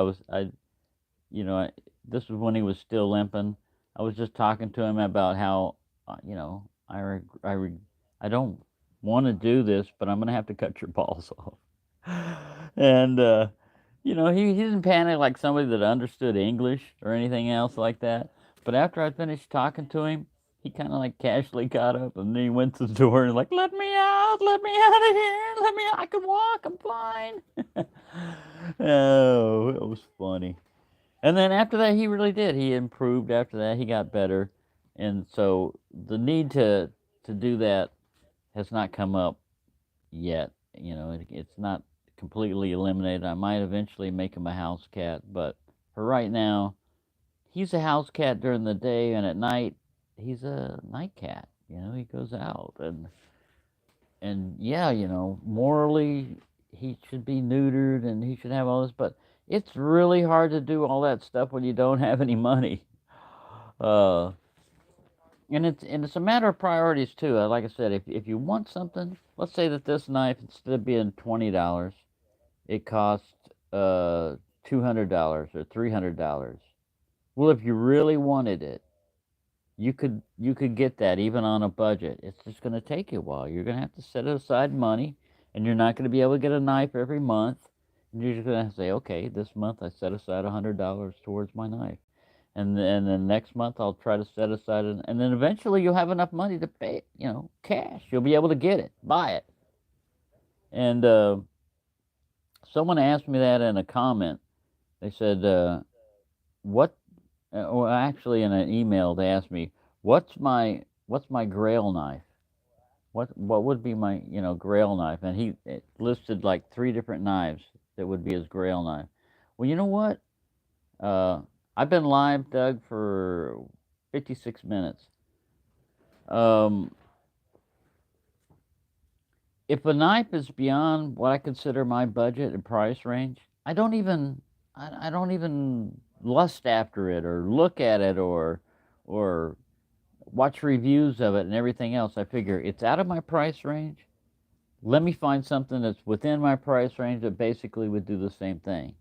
[SPEAKER 1] you know, I, this was when he was still limping. I was just talking to him about how, I don't want to do this, but I'm gonna have to cut your balls off. And he didn't panic like somebody that understood English or anything else like that. But after I finished talking to him, he kind of like casually got up and then he went to the door and like, let me out of here, let me out. I can walk, I'm fine. Oh, it was funny. And then after that, he really did. He improved after that. He got better, and so the need to do that has not come up yet. It's not completely eliminated. I might eventually make him a house cat, but for right now, he's a house cat during the day, and at night, he's a night cat. He goes out, and yeah, morally, he should be neutered and he should have all this, but it's really hard to do all that stuff when you don't have any money. Uh, and it's a matter of priorities too. Like I said, if you want something, let's say that this knife, instead of being $20, it costs $200 or $300. Well, if you really wanted it, you could get that even on a budget. It's just going to take you a while. You're going to have to set aside money, and you're not going to be able to get a knife every month. And you're just going to say, okay, this month I set aside $100 towards my knife, and then next month I'll try to set aside, and then eventually you'll have enough money to pay, cash. You'll be able to get it, buy it. And someone asked me that in a comment. They said, "What?" Or actually, in an email, they asked me, "What's my Grail knife? What would be my Grail knife?" And he listed like three different knives that would be his Grail knife. Well, you know what? Uh, I've been live, Doug, for 56 minutes. Um, if a knife is beyond what I consider my budget and price range, I don't even lust after it or look at it or watch reviews of it and everything else. I figure it's out of my price range. Let me find something that's within my price range that basically would do the same thing,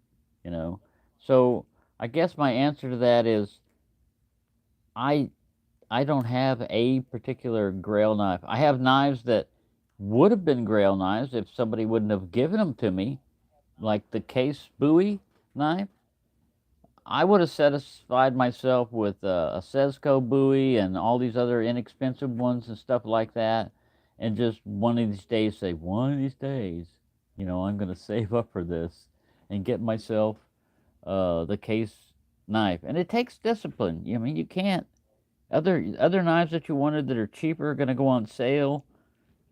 [SPEAKER 1] you know. So I guess my answer to that is I I don't have a particular Grail knife. I have knives that would have been Grail knives if somebody wouldn't have given them to me, like the Case Bowie knife. I would have satisfied myself with a Sesco Bowie and all these other inexpensive ones and stuff like that, and just one of these days say, one of these days, I'm going to save up for this and get myself the Case knife. And it takes discipline. I mean, you can't. Other knives that you wanted that are cheaper are going to go on sale,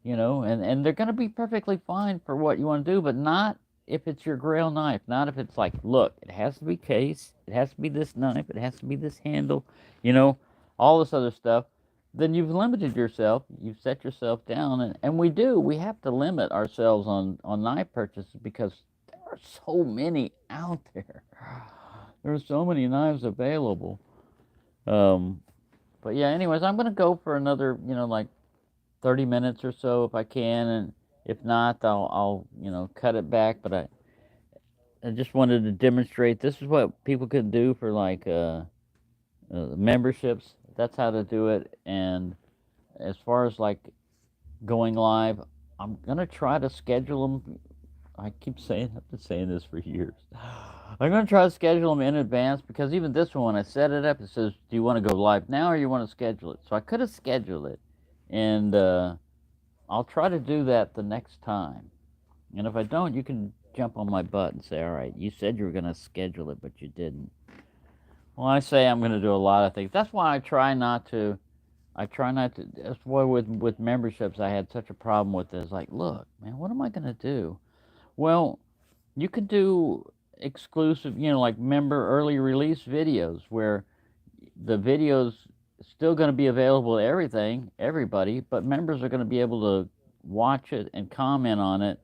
[SPEAKER 1] and they're going to be perfectly fine for what you want to do, but not if it's your Grail knife. Not if it's like, look, it has to be case, it has to be this knife, it has to be this handle, you know, all this other stuff. Then you've limited yourself, you've set yourself down, and we have to limit ourselves on knife purchases because there are so many out there. There are so many knives available. Um, but yeah, anyways, I'm gonna go for another, like 30 minutes or so if I can, and if not, I'll cut it back. But I just wanted to demonstrate this is what people can do for like memberships. That's how to do it. And as far as like going live, I'm gonna try to schedule them. I keep saying I've been saying this for years. I'm gonna try to schedule them in advance because even this one, when I set it up, it says, "Do you want to go live now or you want to schedule it?" So I could have scheduled it, and I'll try to do that the next time. And if I don't, you can jump on my butt and say, all right, you said you were going to schedule it, but you didn't. Well, I say I'm going to do a lot of things. That's why I try not to, that's why with memberships, I had such a problem with this. Like, look, man, what am I going to do? Well, you could do exclusive, like member early release videos where the videos still going to be available to everybody, but members are going to be able to watch it and comment on it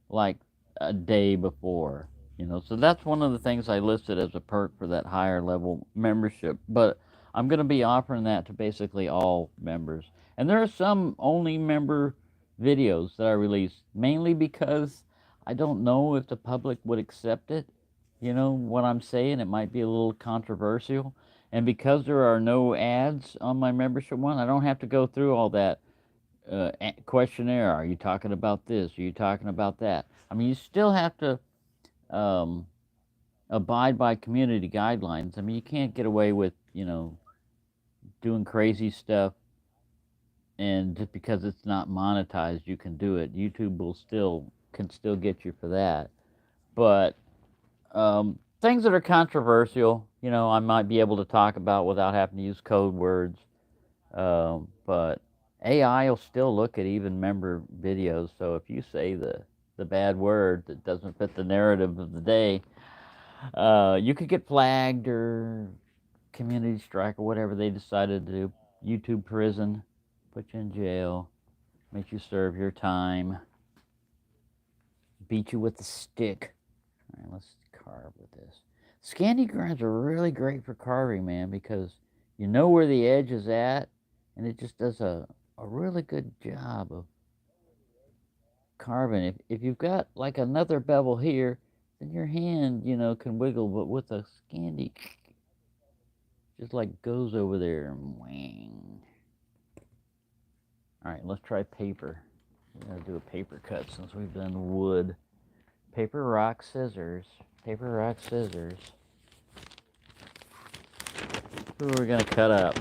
[SPEAKER 1] like a day before. So that's one of the things I listed as a perk for that higher level membership. But I'm going to be offering that to basically all members. And there are some only member videos that I release, mainly because I don't know if the public would accept it. What I'm saying, it might be a little controversial. And because there are no ads on my membership one, I don't have to go through all that questionnaire. Are you talking about this? Are you talking about that? I mean, you still have to um, abide by community guidelines. I mean, you can't get away with, doing crazy stuff and just because it's not monetized, you can do it. YouTube can still get you for that. But things that are controversial, I might be able to talk about without having to use code words. But AI will still look at even member videos. So if you say the bad word that doesn't fit the narrative of the day, you could get flagged or community strike or whatever they decided to do. YouTube prison, put you in jail, make you serve your time, beat you with a stick. All right, let's carve with this. Scandy grinds are really great for carving, man, because you know where the edge is at, and it just does a really good job of carving. If you've got like another bevel here, then your hand, can wiggle, but with a Scandy, just like goes over there and wang. All right, let's try paper. We're gonna do a paper cut since we've done wood. Paper, rock, scissors. Paper, rock, scissors. Who are we gonna cut up?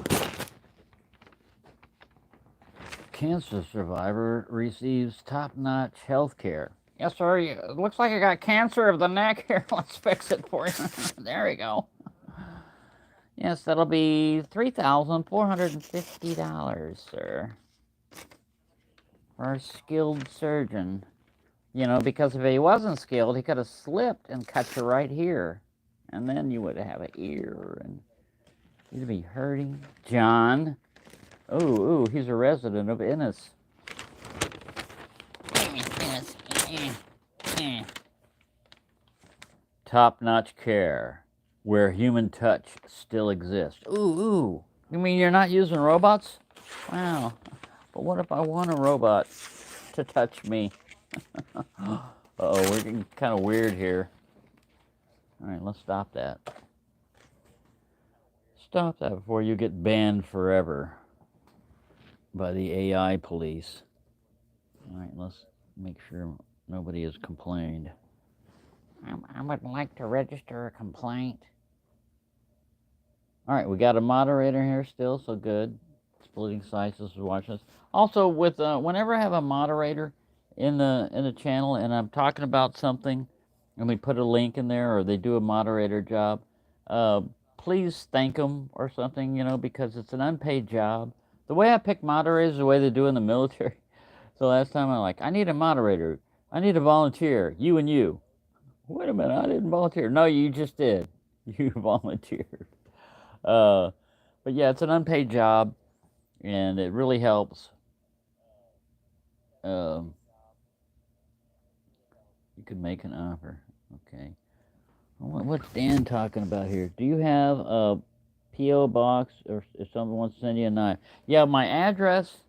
[SPEAKER 1] Cancer survivor receives top-notch health care. Yes, sir. It looks like I got cancer of the neck here. Let's fix it for you. There we go. Yes, that'll be $3,450, sir. For a skilled surgeon. You know, because if he wasn't skilled, he could have slipped and cut you right here. And then you would have an ear and you'd be hurting. John. Ooh, he's a resident of Ennis. Top-notch care, where human touch still exists. Ooh. You mean you're not using robots? Wow. But what if I want a robot to touch me? Uh-oh, we're getting kind of weird here. All right, let's stop that. Stop that before you get banned forever by the AI police. All right, let's make sure nobody has complained. I would like to register a complaint. All right, we got a moderator here still, so good. Splitting Slices is watching us. Also, with whenever I have a moderator in the channel and I'm talking about something, and we put a link in there, or they do a moderator job, please thank them or something, you know, because it's an unpaid job. The way I pick moderators is the way they do in the military. So last time I'm like, I need a moderator. I need a volunteer. You and you. Wait a minute, I didn't volunteer. No, you just did. You volunteered. But yeah, it's an unpaid job, and it really helps. You could make an offer. Okay. What's Dan talking about here? Do you have a P.O. box, or if someone wants to send you a knife? Yeah, my address.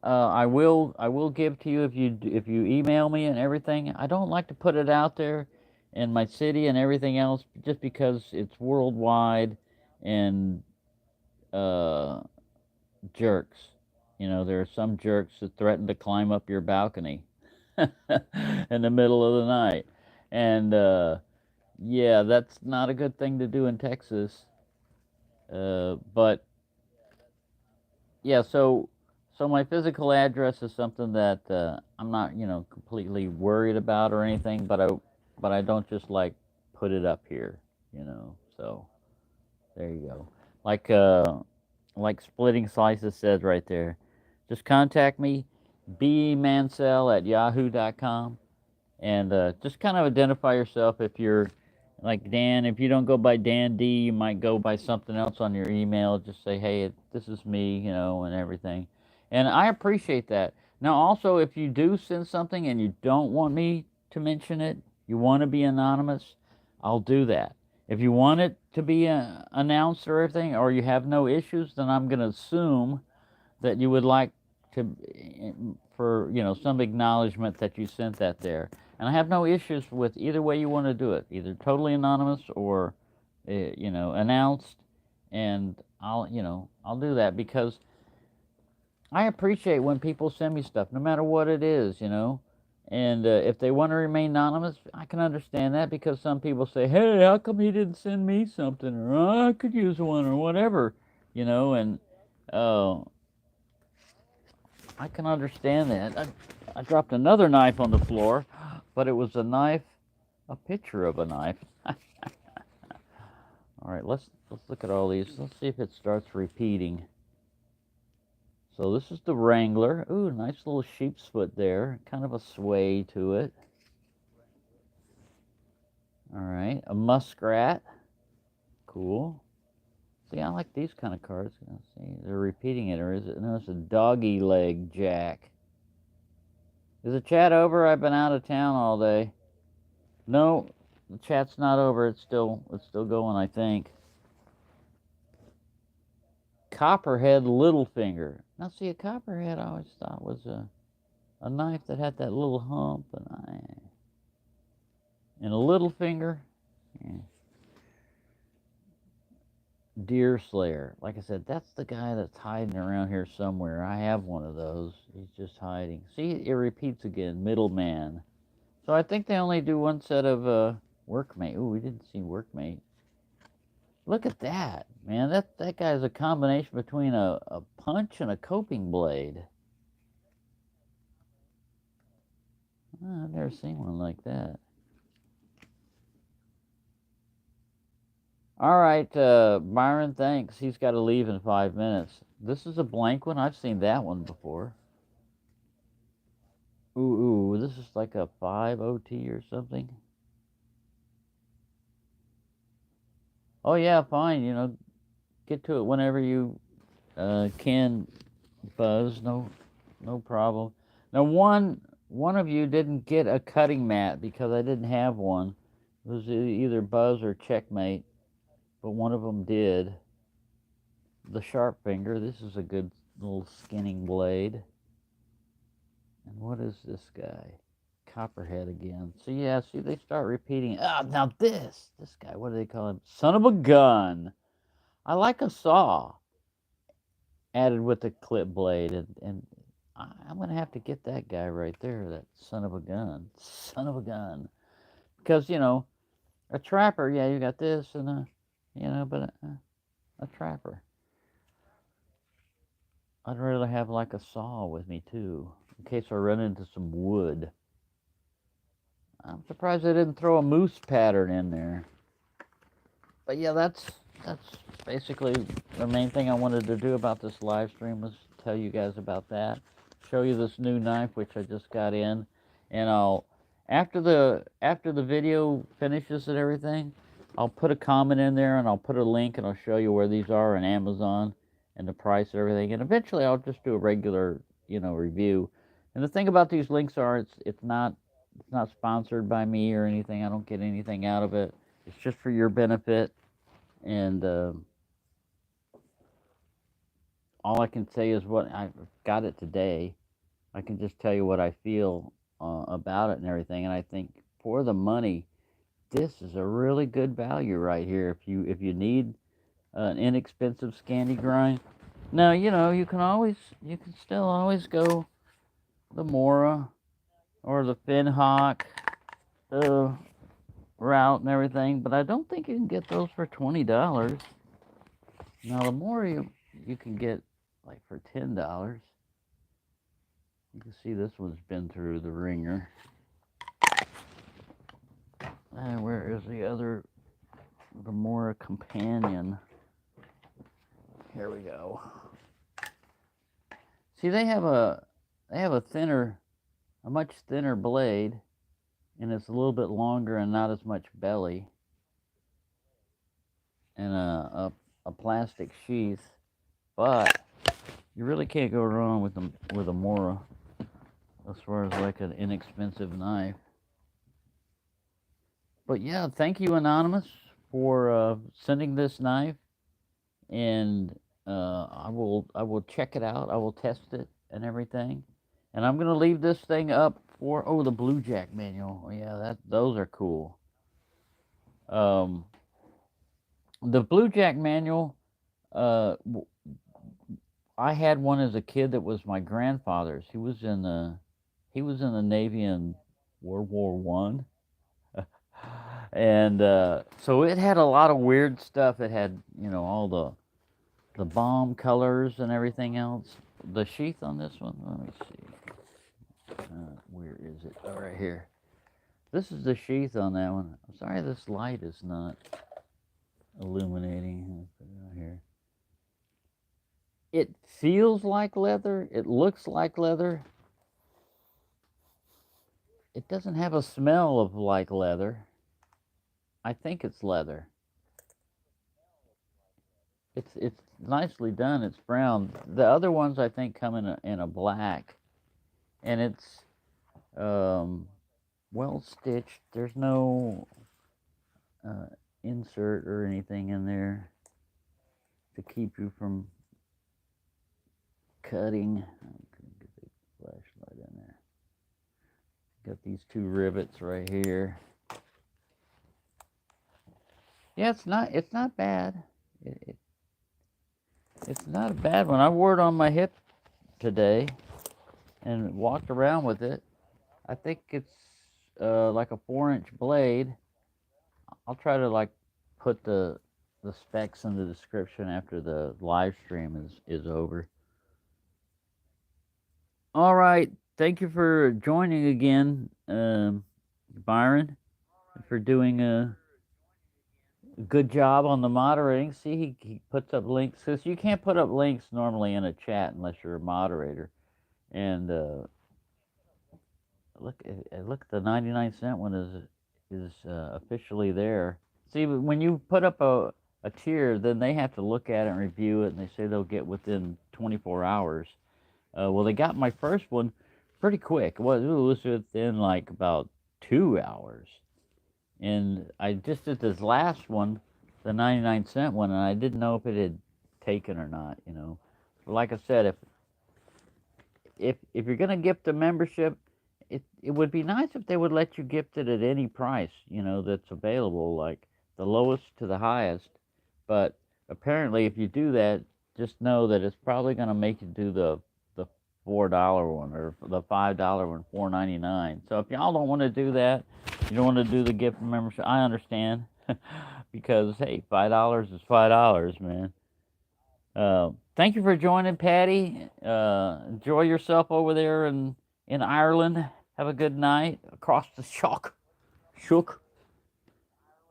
[SPEAKER 1] I will give to you if you email me and everything. I don't like to put it out there in my city and everything else just because it's worldwide and jerks. You know, there are some jerks that threaten to climb up your balcony in the middle of the night. And yeah, that's not a good thing to do in Texas. But yeah, so my physical address is something that I'm not, you know, completely worried about or anything, but I don't just like put it up here, you know. So there you go. Like Splitting Slices says right there. Just contact me, bmansell@yahoo.com, and just kind of identify yourself. If you're like Dan, if you don't go by Dan D, you might go by something else on your email. Just say, hey, this is me, you know, and everything. And I appreciate that. Now, also, if you do send something and you don't want me to mention it, you want to be anonymous, I'll do that. If you want it to be announced or everything, or you have no issues, then I'm going to assume that you would like to, for, you know, some acknowledgement that you sent that there. And I have no issues with either way you want to do it, either totally anonymous or, you know, announced. And I'll do that because I appreciate when people send me stuff, no matter what it is, you know. And if they want to remain anonymous, I can understand that because some people say, hey, how come he didn't send me something? Or oh, I could use one or whatever, you know. And I can understand that. I dropped another knife on the floor, but it was a knife, a picture of a knife. All right, let's look at all these. Let's see if it starts repeating. So this is the Wrangler. Ooh, nice little sheep's foot there. Kind of a sway to it. All right, a muskrat. Cool. See, I like these kind of cards. Let's see, they're repeating it, or is it? No, it's a doggy leg jack. Is the chat over? I've been out of town all day. No, the chat's not over. It's still going, I think. Copperhead Littlefinger. Now, see, a copperhead I always thought was a knife that had that little hump and a little finger. Yeah. Deer Slayer. Like I said, that's the guy that's hiding around here somewhere. I have one of those. He's just hiding. See, it repeats again. Middleman. So I think they only do one set of workmate. Ooh, we didn't see workmate. Look at that, man. That guy's a combination between a punch and a coping blade. Oh, I've never seen one like that. All right, Byron, thanks. He's got to leave in 5 minutes. This is a blank one. I've seen that one before. Ooh, this is like a 5 OT or something. Oh yeah, fine. Get to it whenever you can, Buzz. No problem. Now one of you didn't get a cutting mat because I didn't have one. It was either Buzz or Checkmate, but one of them did. The sharp finger. This is a good little skinning blade. And what is this guy? Copperhead again. So yeah, see they start repeating. Ah, now this guy. What do they call him? Son of a gun. I like a saw added with a clip blade, and I'm gonna have to get that guy right there. That son of a gun. Son of a gun. Because a trapper. Yeah, you got this and but a trapper. I'd rather have like a saw with me too, in case I run into some wood. I'm surprised they didn't throw a moose pattern in there. But yeah, that's basically the main thing I wanted to do about this live stream was tell you guys about that, show you this new knife which I just got in, and I'll after the video finishes and everything, I'll put a comment in there and I'll put a link and I'll show you where these are on Amazon and the price and everything, and eventually I'll just do a regular review. And the thing about these links are it's not sponsored by me or anything. I don't get anything out of it. It's just for your benefit. And all I can say is what I got it today. I can just tell you what I feel about it and everything. And I think for the money, this is a really good value right here. If you need an inexpensive Scandi grind, now you can still always go the Mora or the Finhawk route and everything, but I don't think you can get those for $20. Now the more you can get like for $10. You can see this one's been through the ringer. And where is the other Mora Companion? Here we go. See, they have a much thinner blade, and it's a little bit longer and not as much belly, and a plastic sheath. But you really can't go wrong with a Mora as far as like an inexpensive knife. But yeah, thank you, Anonymous, for sending this knife, and I will check it out. I will test it and everything, and I'm gonna leave this thing up for the Blue Jack manual. Oh, yeah, those are cool. Um, the Blue Jack manual. Uh, I had one as a kid that was my grandfather's. He was in the Navy in World War One. And so it had a lot of weird stuff. It had all the bomb colors and everything else. The sheath on this one, let me see. Where is it? Oh, right here. This is the sheath on that one. I'm sorry this light is not illuminating. I'll put it out here. It feels like leather. It looks like leather. It doesn't have a smell of like leather. I think it's leather. It's nicely done. It's brown. The other ones I think come in a black, and it's well stitched. There's no uh, insert or anything in there to keep you from cutting. Get the flashlight in there. Got these two rivets right here. Yeah, it's not bad. It's not a bad one. I wore it on my hip today and walked around with it. I think it's like a 4-inch blade. I'll try to like put the specs in the description after the live stream is over. All right. Thank you for joining again, Byron, for doing a good job on the moderating. See, he puts up links because you can't put up links normally in a chat unless you're a moderator. And look, the 99-cent one is officially there. See, when you put up a tier, then they have to look at it and review it, and they say they'll get within 24 hours. Well, they got my first one pretty quick. It was within like about 2 hours. And I just did this last one, the 99-cent one, and I didn't know if it had taken or not, you know. Like I said, if you're gonna gift a membership, it would be nice if they would let you gift it at any price, you know, that's available, like the lowest to the highest. But apparently, if you do that, just know that it's probably gonna make you do the $4 one or the $5 one, $4.99. So if y'all don't want to do that, you don't want to do the gift membership. I understand, because hey, $5 is $5, man. Thank you for joining, Patty. Enjoy yourself over there in Ireland. Have a good night across the shook.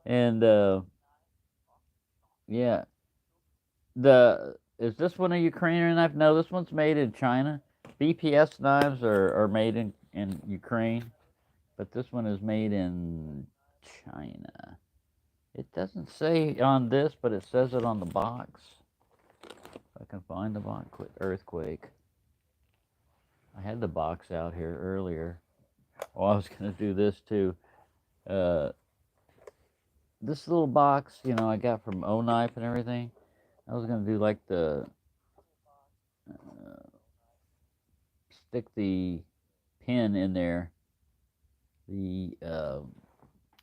[SPEAKER 1] And yeah, is this one a Ukrainian knife? No, this one's made in China. BPS knives are made in Ukraine, but this one is made in China. It doesn't say on this, but it says it on the box. If I can find the box, earthquake. I had the box out here earlier. Oh, I was gonna do this too. Uh, this little box, you know, I got from O Knife and everything. I was gonna do like the stick the pin in there, the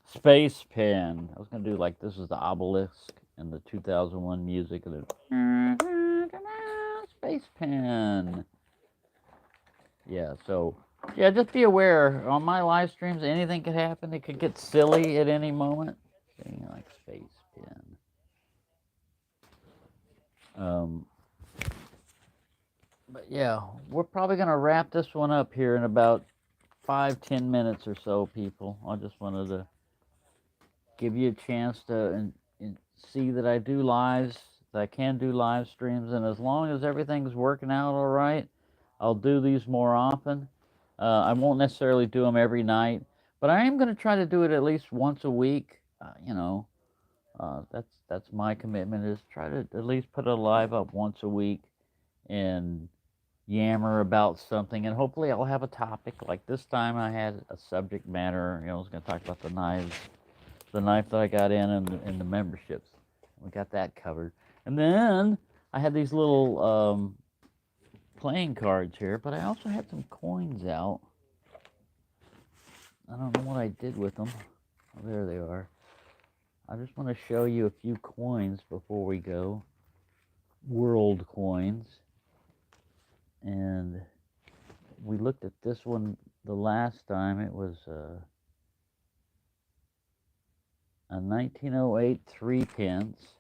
[SPEAKER 1] space pen. I was gonna do like this is the obelisk and the 2001 music and the space pen. Yeah, so yeah, just be aware on my live streams. Anything could happen. It could get silly at any moment. Thing like space pen. But yeah, we're probably gonna wrap this one up here in about 5-10 minutes or so, people. I just wanted to give you a chance to and see that I do lives, that I can do live streams, and as long as everything's working out all right, I'll do these more often. I won't necessarily do them every night, but I am going to try to do it at least once a week. You know, that's my commitment, is try to at least put a live up once a week and yammer about something, and hopefully I'll have a topic. Like this time I had a subject matter. You know, I was going to talk about the knives, the knife that I got in the memberships. We got that covered. And then I had these little playing cards here, but I also had some coins out. I don't know what I did with them. Oh, there they are. I just want to show you a few coins before we go. World coins. And we looked at this one the last time. It was a 1908 3 pence.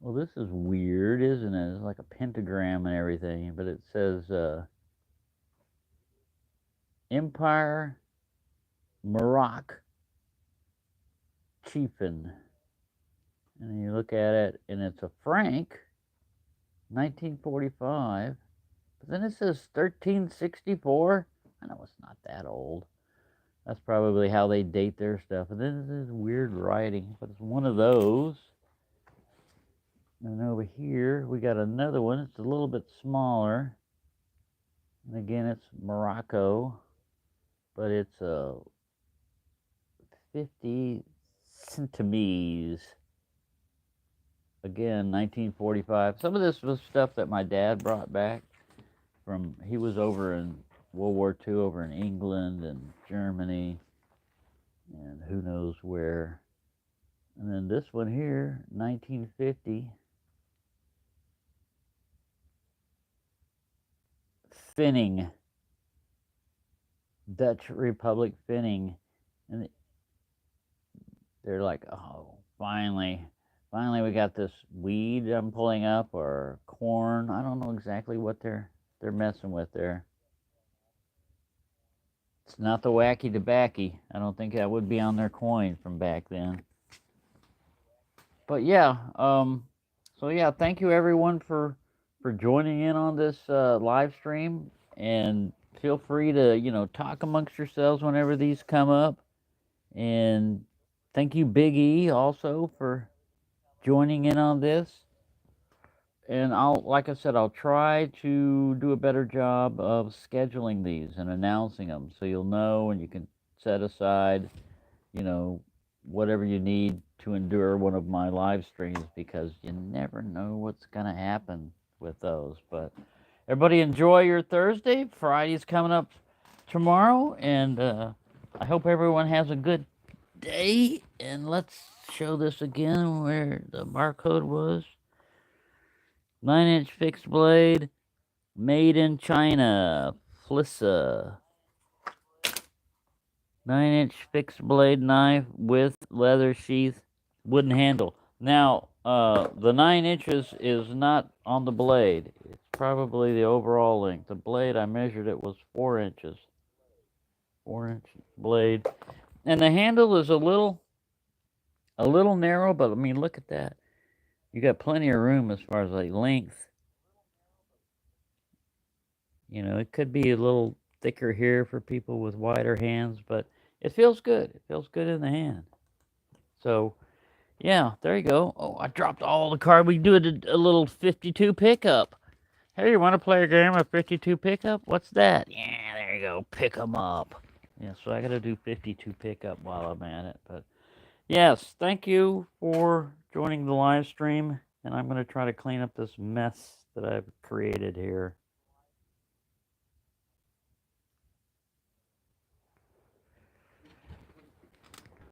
[SPEAKER 1] Well, this is weird, isn't it? It's like a pentagram and everything, but it says Empire Maroc Chieftain. And you look at it, and it's a franc, 1945. But then it says 1364. I know it's not that old. That's probably how they date their stuff. And then there's weird writing, but it's one of those. And over here, we got another one. It's a little bit smaller. And again, it's Morocco, but it's 50 centimes. Again, 1945. Some of this was stuff that my dad brought back from, he was over in World War II, over in England and Germany, and who knows where. And then this one here, 1950. finning, Dutch Republic finning, and they're like, oh, finally we got this weed I'm pulling up or corn. I don't know exactly what they're messing with there. It's not the wacky tobacco. I don't think that would be on their coin from back then. But yeah, so yeah, thank you everyone for joining in on this live stream, and feel free to talk amongst yourselves whenever these come up. And thank you, Big E, also for joining in on this. And like I said, I'll try to do a better job of scheduling these and announcing them, so you'll know and you can set aside, you know, whatever you need to endure one of my live streams, because you never know what's gonna happen with those. But everybody enjoy your Thursday. Friday's coming up tomorrow, and I hope everyone has a good day. And let's show this again where the barcode was. 9-inch fixed blade, made in China, Flissa. 9-inch fixed blade knife with leather sheath, wooden handle. Now, the 9 inches is not on the blade. It's probably the overall length. The blade, I measured it, was 4 inches. 4-inch blade. And the handle is a little narrow, but I mean, look at that. You got plenty of room as far as like length. You know, it could be a little thicker here for people with wider hands, but it feels good. It feels good in the hand. So, yeah, there you go. Oh, I dropped all the cards. We do a little 52 pickup. Hey, you want to play a game of 52 pickup? What's that? Yeah, there you go. Pick 'em up. Yeah, so I got to do 52 pickup while I'm at it. But yes, thank you for joining the live stream. And I'm going to try to clean up this mess that I've created here.